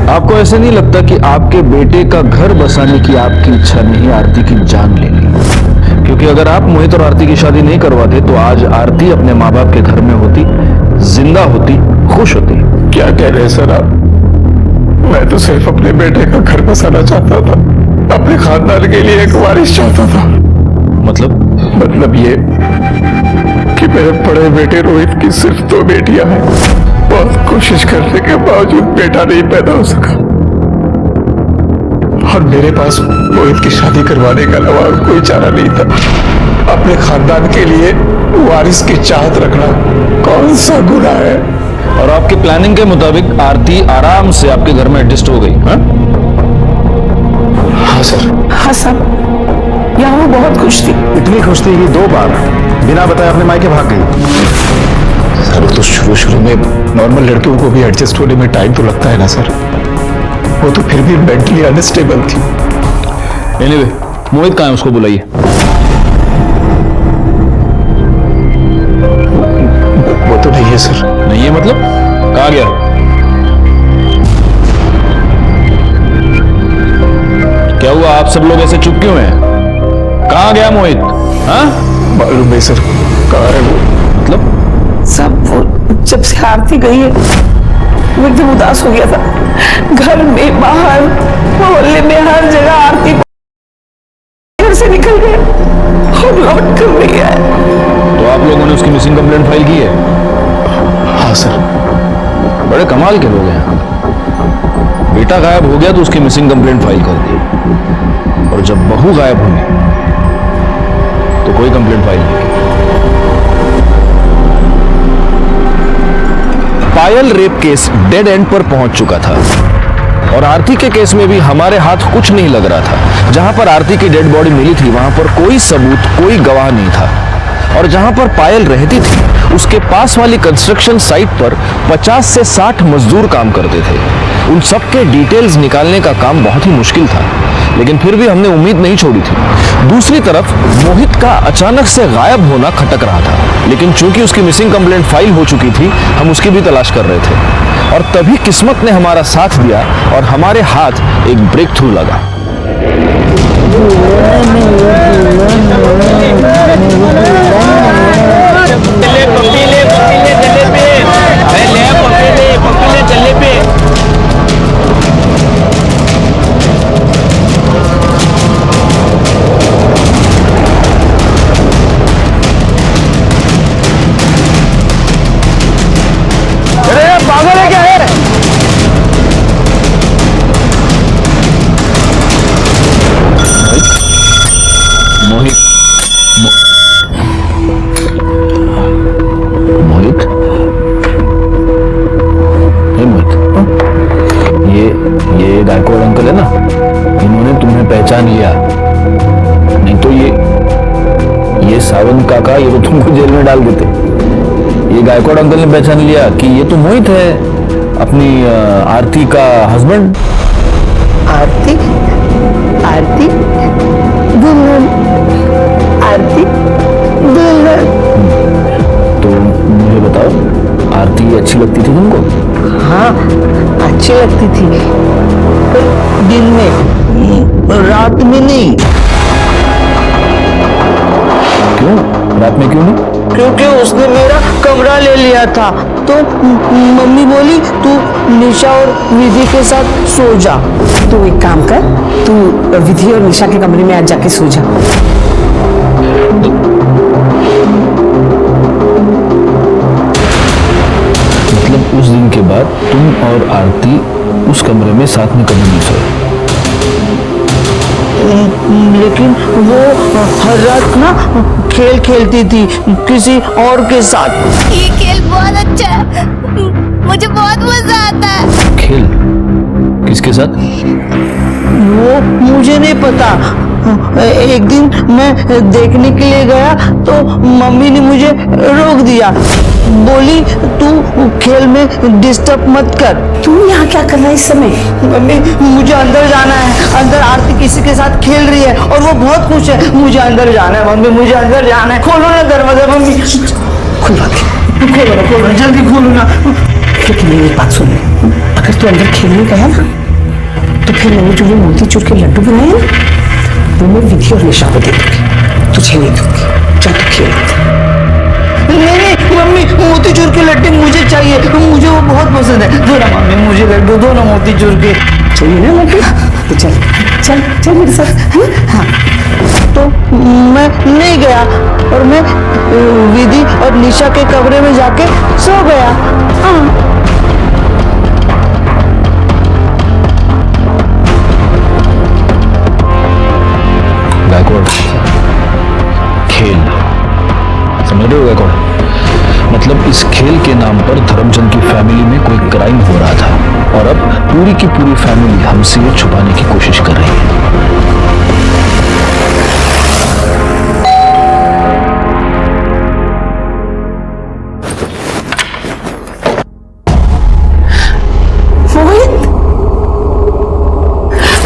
आपको ऐसे नहीं लगता कि आपके बेटे का घर बसाने की आपकी इच्छा ने ही आरती की जान ले ली? क्योंकि अगर आप मोहित और आरती की शादी नहीं करवाते तो आज आरती अपने माँ बाप के घर में होती, जिंदा होती, खुश होती। क्या कह रहे हैं सर आप? मैं तो सिर्फ अपने बेटे का घर बसाना चाहता था, अपने खानदान के लिए एक वारिस चाहता था। मतलब ये कि मेरे बड़े बेटे रोहित की सिर्फ 2 बेटियां हैं। बहुत कोशिश करने के बावजूद बेटा नहीं पैदा हो सका और मेरे पास रोहित की शादी करवाने के अलावा और कोई चारा नहीं था। अपने खानदान के लिए वारिस की चाहत रखना कौन सा गुनाह है? और आपके प्लानिंग के मुताबिक आरती आराम से आपके घर में एडजस्ट हो गई। हाँ सर। हाँ साहब, यहाँ वो बहुत खुश थी। इतनी खुश थी कि 2 बार बिना बताए अपने मायके भाग गई। सर तो शुरू में नॉर्मल लड़कियों को भी एडजस्ट होने में टाइम तो लगता है ना सर। वो तो फिर भी मेंटली अनस्टेबल थी। एनीवे, मोहित कहाँ है? उसको बुलाइए। वो तो नहीं है सर। नहीं है मतलब? कहाँ गया? क्या हुआ? आप सब लोग ऐसे चुप क्यों हैं? कहाँ गया मोहित? हाँ मालूम नहीं सर, कहाँ है वो? मतलब सब वो जब से आरती गई है वो एकदम उदास हो गया था। घर में, बाहर, मोहल्ले में, हर जगह आरती घर से निकल गया और लौट कर नहीं आया। तो आप लोगों ने उसकी मिसिंग कंप्लेंट फाइल की है? हाँ सर। बड़े कमाल के लोग हैं। बेटा गायब हो गया तो उसकी मिसिंग कंप्लेंट फाइल कर दी, और जब बहू गायब हुई तो कोई कंप्लेंट फाइल नहीं की। पायल रेप केस डेड एंड पर पहुंच चुका था और आरती के केस में भी हमारे हाथ कुछ नहीं लग रहा था। जहां पर आरती की डेड बॉडी मिली थी वहां पर कोई सबूत, कोई गवाह नहीं था। और जहां पर पायल रहती थी उसके पास वाली कंस्ट्रक्शन साइट पर 50 से 60 मजदूर काम करते थे। उन सबके डिटेल्स निकालने का काम बहुत ही मुश्किल था, लेकिन फिर भी हमने उम्मीद नहीं छोड़ी थी। दूसरी तरफ मोहित का अचानक से गायब होना खटक रहा था, लेकिन चूंकि उसकी मिसिंग कंप्लेंट फाइल हो चुकी थी हम उसकी भी तलाश कर रहे थे। और तभी किस्मत ने हमारा साथ दिया और हमारे हाथ एक ब्रेक थ्रू लगा। पागल है क्या है? मोहित मोहित हे मोहित, ये गायकवाड़ अंकल है ना, इन्होंने तुम्हें पहचान लिया। नहीं तो ये सावन काका ये तो तुमको जेल में डाल देते। ये गायकवाड़ अंकल ने पहचान लिया कि ये तो मोहित है, अपनी आरती का हस्बैंड। आरती आरती दुल्हन, आरती दुल्हन। तो मुझे बताओ, आरती अच्छी लगती थी तुमको? हाँ अच्छी लगती थी, पर दिन में, रात में नहीं। क्यों? रात में क्यों नहीं? क्योंकि उसने मेरा कमरा ले लिया था, तो मम्मी बोली तू निशा और विधि के साथ सो जा। तू एक काम कर, तू विधि और निशा के कमरे में आज जाके सो जा। मतलब उस दिन के बाद तुम और आरती उस कमरे में साथ में कभी नहीं सोए? लेकिन वो हर रात ना खेल खेलती थी किसी और के साथ। ये खेल बहुत अच्छा है, मुझे बहुत मजा आता है। खेल? किसके साथ? वो मुझे नहीं पता। एक दिन मैं देखने के लिए गया तो मम्मी ने मुझे रोक दिया, बोली तू खेल में डिस्टर्ब मत कर। तू यहाँ क्या कर रहा है इस समय? मम्मी मुझे अंदर जाना है, अंदर आरती किसी के साथ खेल रही है और वो बहुत खुश है। मुझे अंदर जाना है मम्मी, मुझे अंदर जाना है। खोलो ना दरवाजा मम्मी। खुलवा के खोलो ना, खोलो जल्दी खोलो ना। लेकिन मेरी बात सुन, अगर तू अंदर खेलने गया ना तो फिर मैंने जो मोतीचूर के लड्डू बनाए ना वो मैं विधि और निशा को दे दूंगी, तुझे नहीं दूंगी। चल तू खेल। नहीं मम्मी, मोतीचूर के लड्डू मुझे चाहिए, मुझे वो बहुत पसंद है। दो ना मम्मी मुझे लड्डू, दो ना मोतीचूर के। चाहिए ना लड्डू? तो चल चल चल मेरे साथ। हाँ तो मैं नहीं गया और मैं विधि और निशा के कमरे में जाके सो गया। हाँ खेल, समझ रहे हो गायकवाड़? मतलब इस खेल के नाम पर धर्मचंद की फैमिली में कोई क्राइम हो रहा था और अब पूरी की पूरी फैमिली हमसे ये छुपाने की कोशिश कर रही है।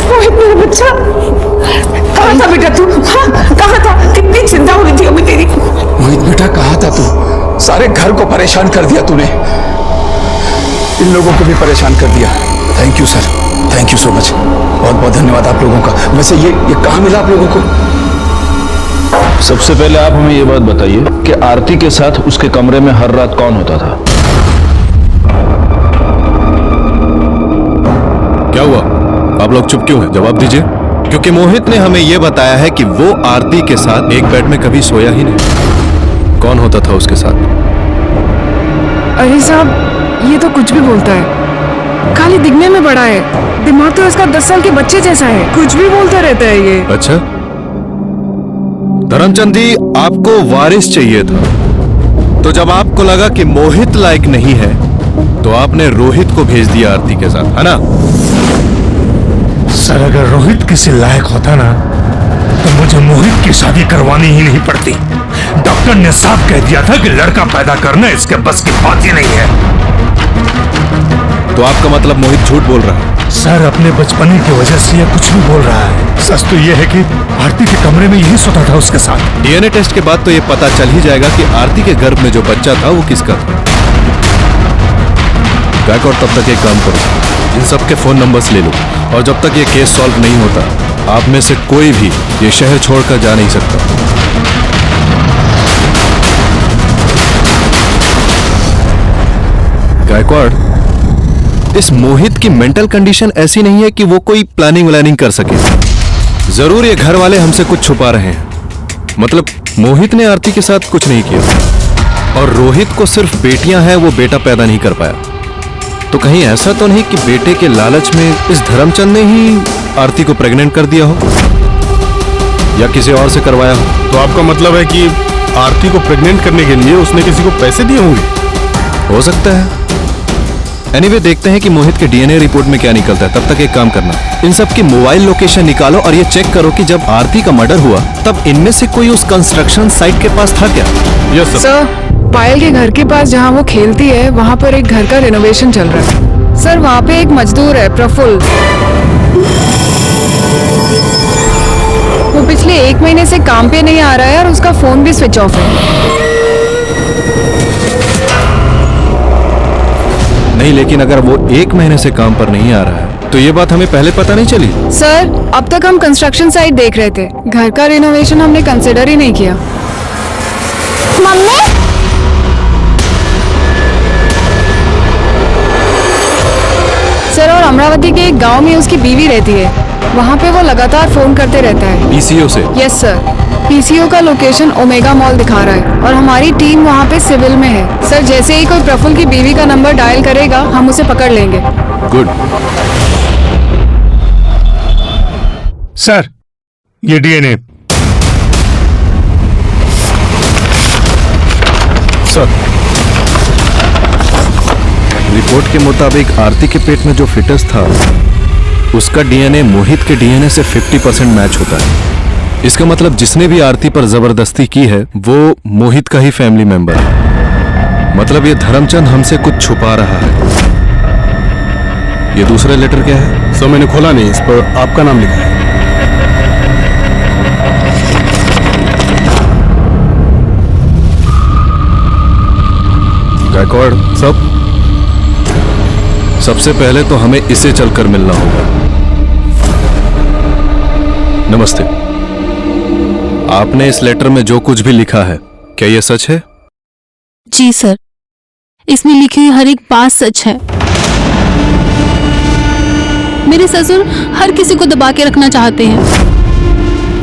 मोहित मेरा बच्चा, कहाँ था बेटा तू? हाँ कहाँ था? कितनी चिंता हुई थी अभी तेरी। मोहित बेटा कहाँ था तू? सारे घर को परेशान कर दिया तूने, इन लोगों को भी परेशान कर दिया। Thank you sir, thank you so much, बहुत बहुत धन्यवाद आप लोगों का। वैसे ये कहाँ मिला आप लोगों को? सबसे पहले आप हमें ये बात बताइए कि आरती के साथ उसके कमरे में हर रात कौन होता था? क्या हुआ? आप लोग चुप क्यों हैं? जवाब दीजिए। क्योंकि मोहित ने हमें यह बताया है कि वो आरती के साथ एक बेड में कभी सोया ही नहीं। कौन होता था उसके साथ? अरे साहब, ये तो कुछ भी बोलता है, खाली दिखने में बड़ा है, दिमाग तो इसका 10 साल के बच्चे जैसा है, कुछ भी बोलता रहता है ये। अच्छा, धर्मचंद जी आपको वारिस चाहिए था, तो जब आपको लगा कि मोहित लायक नहीं है तो आपने रोहित को भेज दिया आरती के साथ, है ना? सर अगर रोहित किसी लायक होता ना तो मुझे मोहित की शादी करवानी ही नहीं पड़ती। डॉक्टर ने साफ कह दिया था कि लड़का पैदा करना इसके बस की बात ही नहीं है। तो आपका मतलब मोहित झूठ बोल रहा है? सर अपने बचपने की वजह से ये कुछ भी बोल रहा है। सच तो ये है कि आरती के कमरे में यही सोता था उसके साथ। डीएनए टेस्ट के बाद तो ये पता चल ही जाएगा कि आरती के गर्भ में जो बच्चा था वो किसका था। गायकवाड़ तब तक एक काम करो, इन सबके फोन नंबर्स ले लो और जब तक ये केस सॉल्व नहीं होता आप में से कोई भी ये शहर छोड़कर जा नहीं सकता। गायकवाड़, इस मोहित की मेंटल कंडीशन ऐसी नहीं है कि वो कोई प्लानिंग कर सके। जरूर ये घर वाले हमसे कुछ छुपा रहे हैं। मतलब मोहित ने आरती के साथ कुछ नहीं किया और रोहित को सिर्फ बेटियां हैं, वो बेटा पैदा नहीं कर पाया। तो कहीं ऐसा तो नहीं कि बेटे के लालच में इस धर्मचंद ने ही आरती को प्रेग्नेंट कर दिया हो या किसी और से करवाया हो? तो आपका मतलब है कि आरती को प्रेग्नेंट करने के लिए उसने किसी को पैसे दिए होंगे? हो सकता है। एनीवे देखते हैं कि मोहित के डीएनए रिपोर्ट में क्या निकलता है। तब तक एक काम करना, इन सब की मोबाइल लोकेशन निकालो और ये चेक करो कि जब आरती का मर्डर हुआ तब इनमें से कोई उस कंस्ट्रक्शन साइट के पास था क्या? यस सर, पायल के घर के पास जहाँ वो खेलती है वहाँ पर एक घर का रिनोवेशन चल रहा है। सर वहाँ पे एक मजदूर है प्रफुल्ल, वो पिछले 1 महीने से काम पे नहीं आ रहा है और उसका फोन भी स्विच ऑफ है। नहीं, लेकिन अगर वो 1 महीने से काम पर नहीं आ रहा है तो ये बात हमें पहले पता नहीं चली। सर अब तक हम कंस्ट्रक्शन साइट देख रहे थे, घर का रिनोवेशन हमने कंसिडर ही नहीं किया। मम्मी सर और अमरावती के एक गांव में उसकी बीवी रहती है, वहाँ पे वो लगातार फोन करते रहता है। पीसीओ से? यस सर, पीसीओ का लोकेशन ओमेगा मॉल दिखा रहा है और हमारी टीम वहाँ पे सिविल में है। सर जैसे ही कोई प्रफुल्ल की बीवी का नंबर डायल करेगा हम उसे पकड़ लेंगे। गुड। सर ये डीएनए। सर रिपोर्ट के मुताबिक आरती के पेट में जो फिटस था उसका डीएनए मोहित के डीएनए से 50% मैच होता है। इसका मतलब जिसने भी आरती पर जबरदस्ती की है वो मोहित का ही फैमिली मेंबर है। मतलब ये धर्मचंद हमसे कुछ छुपा रहा है। ये दूसरा लेटर क्या है? सर मैंने खोला नहीं, इस पर आपका नाम लिखा है। गायकवाड़ सब सबसे पहले तो हमें इसे चलकर मिलना होगा। नमस्ते। आपने इस लेटर में जो कुछ भी लिखा है क्या ये सच है? जी सर, इसमें लिखी हुई हर एक बात सच है। मेरे ससुर हर किसी को दबा के रखना चाहते हैं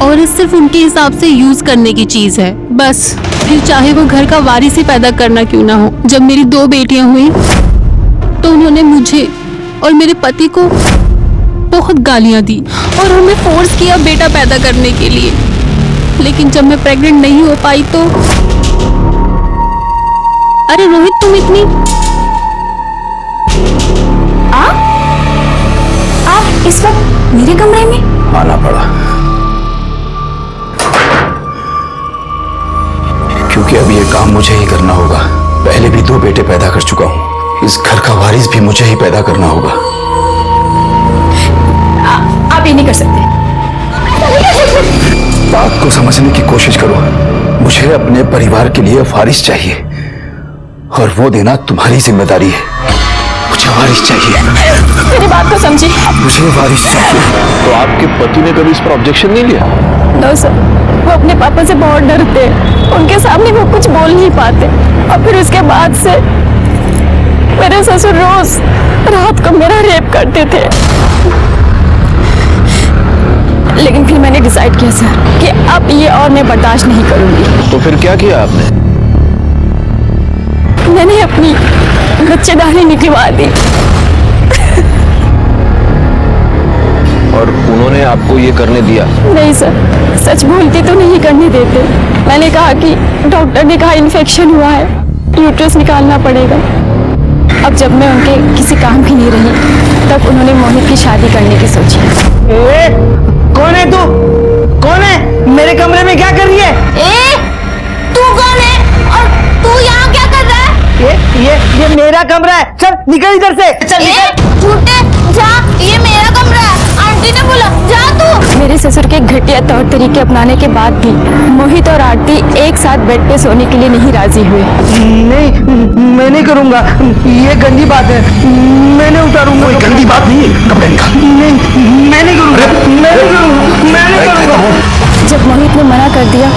और सिर्फ उनके हिसाब से यूज करने की चीज है बस, फिर चाहे वो घर का वारिस ही पैदा करना क्यों ना हो। जब मेरी 2 बेटियां हुई तो उन्होंने मुझे और मेरे पति को बहुत गालियां दी और हमें फोर्स किया बेटा पैदा करने के लिए। लेकिन जब मैं प्रेग्नेंट नहीं हो पाई तो अरे रोहित तुम इतनी आप इस वक्त मेरे कमरे में आना पड़ा क्योंकि अब ये काम मुझे ही करना होगा। पहले भी 2 बेटे पैदा कर चुका हूँ, इस घर का वारिस भी मुझे ही पैदा करना होगा। आप ये नहीं कर सकते। बात को समझने की कोशिश करो। मुझे अपने परिवार के लिए वारिस चाहिए और वो देना तुम्हारी जिम्मेदारी है। मुझे वारिस चाहिए। मेरी बात को समझिए। मुझे वारिस चाहिए। तो आपके पति ने कभी इस पर ऑब्जेक्शन नहीं लिया? नो सर, वो अपने पापा से बहुत डरते हैं, उनके सामने वो कुछ बोल नहीं पाते। और फिर उसके बाद से मेरे ससुर रोज रात को मेरा रेप करते थे। लेकिन फिर मैंने डिसाइड किया सर कि अब ये और मैं बर्दाश्त नहीं करूंगी। तो फिर क्या किया आपने? मैंने अपनी बच्चेदानी निकलवा दी। और उन्होंने आपको ये करने दिया? नहीं सर, सच बोलती तो नहीं करने देते। मैंने कहा कि डॉक्टर ने कहा इन्फेक्शन हुआ है, यूट्रस निकालना पड़ेगा। अब जब मैं उनके किसी काम की नहीं रही तब उन्होंने मोहित की शादी करने की सोची। कौन है तू? कौन है? मेरे कमरे में क्या कर रही है? तू कौन है और तू यहाँ क्या कर रहा है? ये मेरा कमरा है। चल निकल इधर से। चल निकल। झूठे जा, ये मेरा कमरा है। आंटी ने बोला जा तू। मेरे ससुर के घटिया तौर तरीके अपनाने के बाद भी मोहित और आरती एक साथ बेड पे सोने के लिए नहीं राजी हुए। नहीं, मैं नहीं करूंगा। ये गंदी बात है, मैं नहीं उतारूंगा। कोई गंदी बात नहीं है, कपड़े निकाल। नहीं, मैं नहीं करूंगा। मैं नहीं करूंगा। मैं नहीं करूंगा। जब मोहित ने मना कर दिया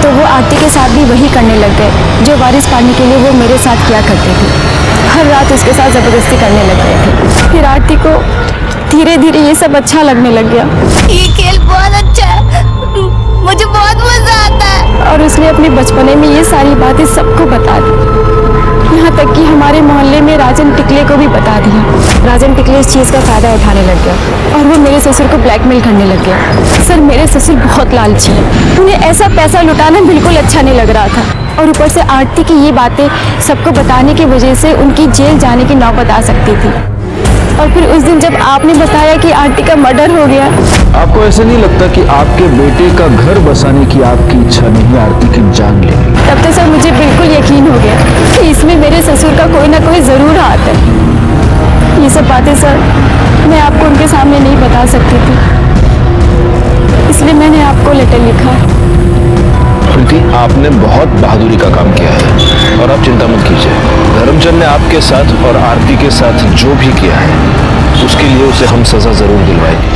तो वो आरती के साथ भी वही करने लग गए जो वारिस पाने के लिए वो मेरे साथ किया करते थे। हर रात उसके साथ जबरदस्ती करने लग गए थे। फिर आरती को धीरे धीरे ये सब अच्छा लगने लग गया। ये खेल बहुत अच्छा है, मुझे बहुत मजा आता है। और उसने अपने बचपने में ये सारी बातें सबको बता दी, यहाँ तक कि हमारे मोहल्ले में राजन टिकले को भी बता दिया। राजन टिकले इस चीज का फायदा उठाने लग गया और वो मेरे ससुर को ब्लैकमेल करने लग गया। सर मेरे ससुर बहुत लालची है, उन्हें ऐसा पैसा लुटाना बिल्कुल अच्छा नहीं लग रहा था। और ऊपर से आरती की ये बातें सबको बताने की वजह से उनकी जेल जाने की नौबत आ सकती थी। और फिर उस दिन जब आपने बताया कि आरती का मर्डर हो गया। आपको ऐसे नहीं लगता कि आपके बेटे का घर बसाने की आपकी इच्छा नहीं आरती की जान लेगी? तब तो सर मुझे बिल्कुल यकीन हो गया कि इसमें मेरे ससुर का कोई ना कोई जरूर हाथ है। ये सब बातें सर मैं आपको उनके सामने नहीं बता सकती थी, इसलिए मैंने आपको लेटर लिखा। प्रीति, आपने बहुत बहादुरी का काम किया है और आप चिंता मत कीजिए। धर्मचंद ने आपके साथ और आरती के साथ जो भी किया है उसके लिए उसे हम सजा जरूर दिलवाएंगे।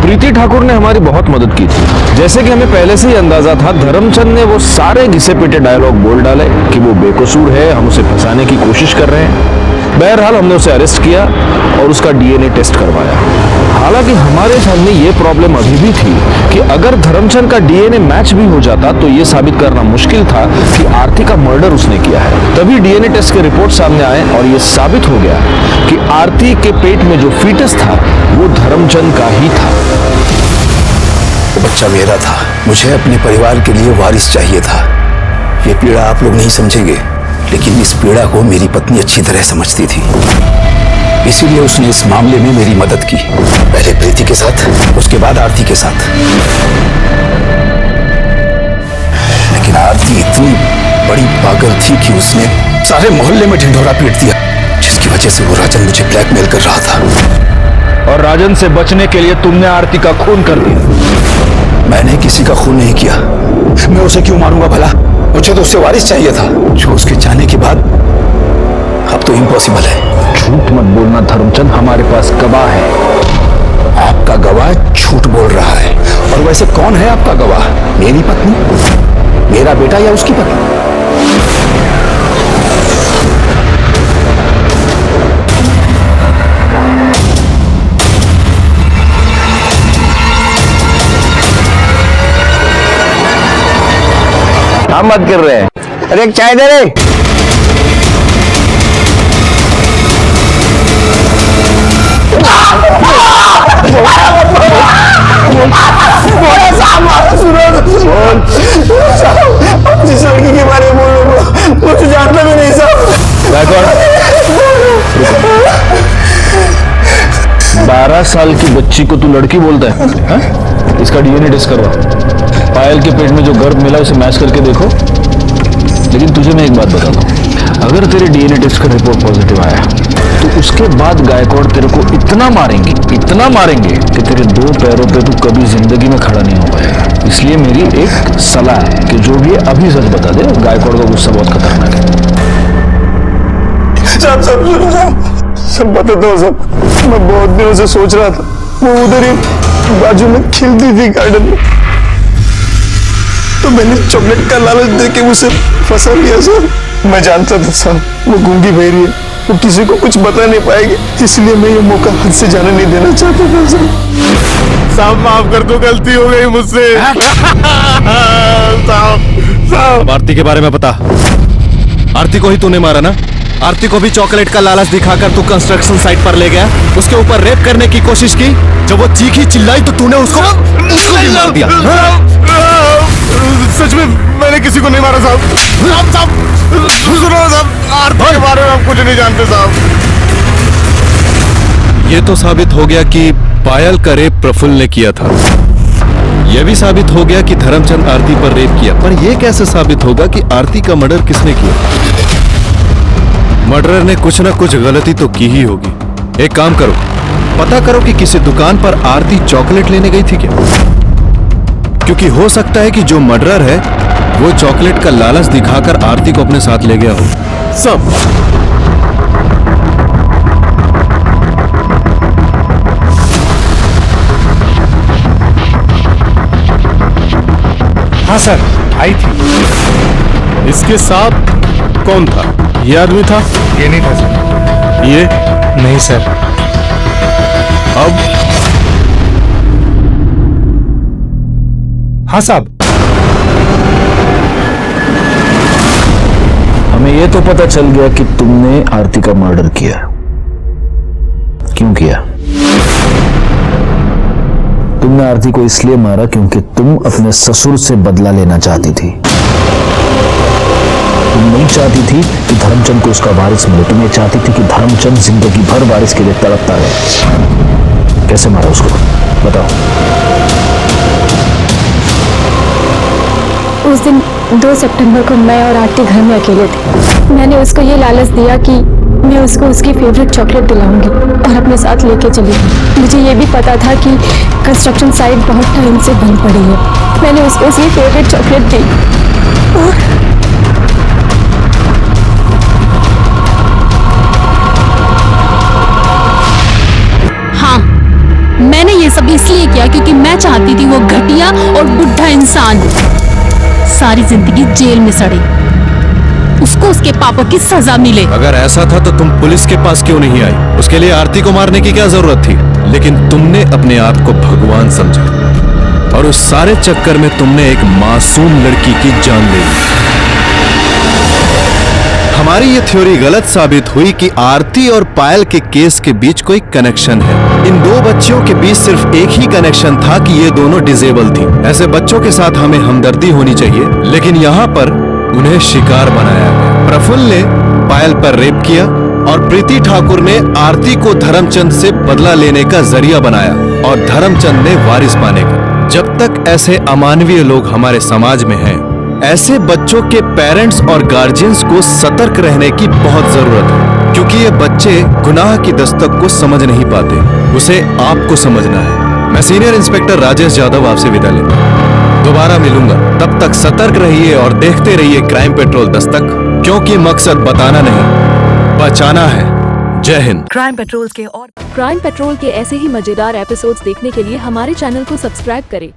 प्रीति ठाकुर ने हमारी बहुत मदद की थी। जैसे कि हमें पहले से ही अंदाजा था, धर्मचंद ने वो सारे घिसे पिटे डायलॉग बोल डाले कि वो बेकसूर है, हम उसे फंसाने की कोशिश कर रहे हैं। बहरहाल हमने उसे अरेस्ट किया और उसका डीएनए टेस्ट करवाया। हालांकि हमारे सामने ये प्रॉब्लम अभी भी थी कि अगर धर्मचंद का डीएनए मैच भी हो जाता तो ये साबित करना मुश्किल था कि आरती का मर्डर उसने किया है। तभी डीएनए टेस्ट के रिपोर्ट सामने आए और ये साबित हो गया कि आरती के पेट में जो फीटस था वो धर्मचंद का ही था। वो बच्चा मेरा था, मुझे अपने परिवार के लिए वारिस चाहिए था। ये पीड़ा आप लोग नहीं समझेंगे, लेकिन इस पीड़ा को मेरी पत्नी अच्छी तरह समझती थी, इसीलिए उसने इस मामले में मेरी मदद की। पहले प्रीति के साथ, उसके बाद आरती के साथ। लेकिन आरती इतनी बड़ी पागल थी कि उसने सारे मोहल्ले में ढिंढोरा पीट दिया, जिसकी वजह से वो राजन मुझे ब्लैकमेल कर रहा था। और राजन से बचने के लिए तुमने आरती का खून कर दिया। मैंने किसी का खून नहीं किया। मैं उसे क्यों मारूंगा भला? मुझे तो उससे वारिस चाहिए था। जो उसके जाने के बाद अब तो इम्पॉसिबल है। झूठ मत बोलना धर्मचंद, हमारे पास गवाह है। आपका गवाह झूठ बोल रहा है। और वैसे कौन है आपका गवाह? मेरी पत्नी, मेरा बेटा या उसकी पत्नी? हम मत कर रहे हैं। अरे एक चाय दे रे। जिस लड़की के बारे में बोल रहे हो वो तो जानता भी नहीं साहब। 12 साल की बच्ची को तू लड़की बोलता है, हा? इसका डीएनए टेस्ट करवा। पायल के पेट में जो गर्भ मिला उसे मैच करके देखो। लेकिन तुझे मैं एक बात बताता हूँ, अगर तेरे डीएनए टेस्ट का रिपोर्ट पॉजिटिव आया तो उसके बाद गायकवाड़ तेरे को इतना मारेंगे कि तेरे 2 पैरों पे तू कभी जिंदगी में खड़ा नहीं हो पाएगा। इसलिए मेरी एक सलाह है कि जो भी है अभी सच बता दे। गायकवाड़ का गुस्सा बहुत खतरनाक है। सब बताता हूँ सब। मैं बहुत दिनों से सोच रहा था, वो उधर ही बाजू में खिलती थी गार्डन में, तो मैंने चॉकलेट का लालच देके उसे फंसा लिया सर। मैं जानता था सर वो गूंगी बहरी है, वो किसी को कुछ बता नहीं पाएगी, इसलिए मैं ये मौका हाथ से जाने नहीं देना चाहता था सर। साहब माफ कर दो, गलती हो गई मुझसे। साहब आरती के बारे में पता? आरती को ही तूने मारा ना? आरती को भी चॉकलेट का लालच दिखाकर तू कंस्ट्रक्शन साइट पर ले गया, उसके ऊपर रेप करने की कोशिश की। जब वो चीखी चिल्लाई तो तूने उसको भी मार दिया। सच में मैंने किसी को नहीं मारा साहब। सुनो साहब, आरती के बारे में आप कुछ नहीं जानते साहब। ये तो साबित हो गया कि पायल का रेप प्रफुल्ल ने किया था। यह भी साबित हो गया कि धर्मचंद आरती पर रेप किया। पर यह कैसे साबित होगा कि आरती का मर्डर किसने किया? मर्डरर ने कुछ ना कुछ गलती तो की ही होगी। एक काम करो, पता करो कि किसी दुकान पर आरती चॉकलेट लेने गई थी क्या? क्योंकि हो सकता है कि जो मर्डरर है वो चॉकलेट का लालच दिखाकर आरती को अपने साथ ले गया हो। सब हाँ सर, आई थी। इसके साथ कौन था? ये आदमी था? ये नहीं था सर। ये नहीं सर। अब हाँ साहब, हमें ये तो पता चल गया कि तुमने आरती का मर्डर किया। क्यों किया? तुमने आरती को इसलिए मारा क्योंकि तुम अपने ससुर से बदला लेना चाहती थी। तुम नहीं चाहती थी कि धर्मचंद को उसका वारिस मिले, तुम ये चाहती थी कि धर्मचंद जिंदगी भर वारिस के लिए तड़पता रहे। कैसे मारा उसको, बताओ। उस दिन 2 सितंबर को मैं और आरती घर में अकेले थे। मैंने उसको ये लालच दिया कि मैं उसको उसकी फेवरेट चॉकलेट दिलाऊंगी और अपने साथ लेके चली गई। मुझे ये भी पता था कि कंस्ट्रक्शन साइट बहुत टाइम से बंद पड़ी है। मैंने उसको उसकी फेवरेट चॉकलेट दी और हाँ, मैंने ये सब इसलिए किया क्योंकि मैं चाहती थी वो घटिया और बुढ़ा इंसान सारी जिंदगी जेल में सड़े, उसको उसके पापों की सजा मिले। अगर ऐसा था तो तुम पुलिस के पास क्यों नहीं आई? उसके लिए आरती को मारने की क्या जरूरत थी? लेकिन तुमने अपने आप को भगवान समझा और उस सारे चक्कर में तुमने एक मासूम लड़की की जान ले ली। हमारी ये थ्योरी गलत साबित हुई कि आरती और पायल के केस के बीच कोई कनेक्शन है। इन 2 बच्चियों के बीच सिर्फ एक ही कनेक्शन था कि ये दोनों डिसेबल थी। ऐसे बच्चों के साथ हमें हमदर्दी होनी चाहिए, लेकिन यहाँ पर उन्हें शिकार बनाया गया। प्रफुल्ल ने पायल पर रेप किया और प्रीति ठाकुर ने आरती को धर्मचंद से बदला लेने का जरिया बनाया और धर्मचंद ने वारिस पाने का। जब तक ऐसे अमानवीय लोग हमारे समाज में हैं, ऐसे बच्चों के पेरेंट्स और गार्जियंस को सतर्क रहने की बहुत जरूरत है, क्योंकि ये बच्चे गुनाह की दस्तक को समझ नहीं पाते, उसे आपको समझना है। मैं सीनियर इंस्पेक्टर राजेश यादव आपसे विदा लेता हूं। दोबारा मिलूंगा, तब तक सतर्क रहिए और देखते रहिए क्राइम पेट्रोल दस्तक, क्योंकि मकसद बताना नहीं, बचाना है। जय हिंद। क्राइम पेट्रोल के ऐसे ही मजेदार एपिसोड्स देखने के लिए हमारे चैनल को सब्सक्राइब करें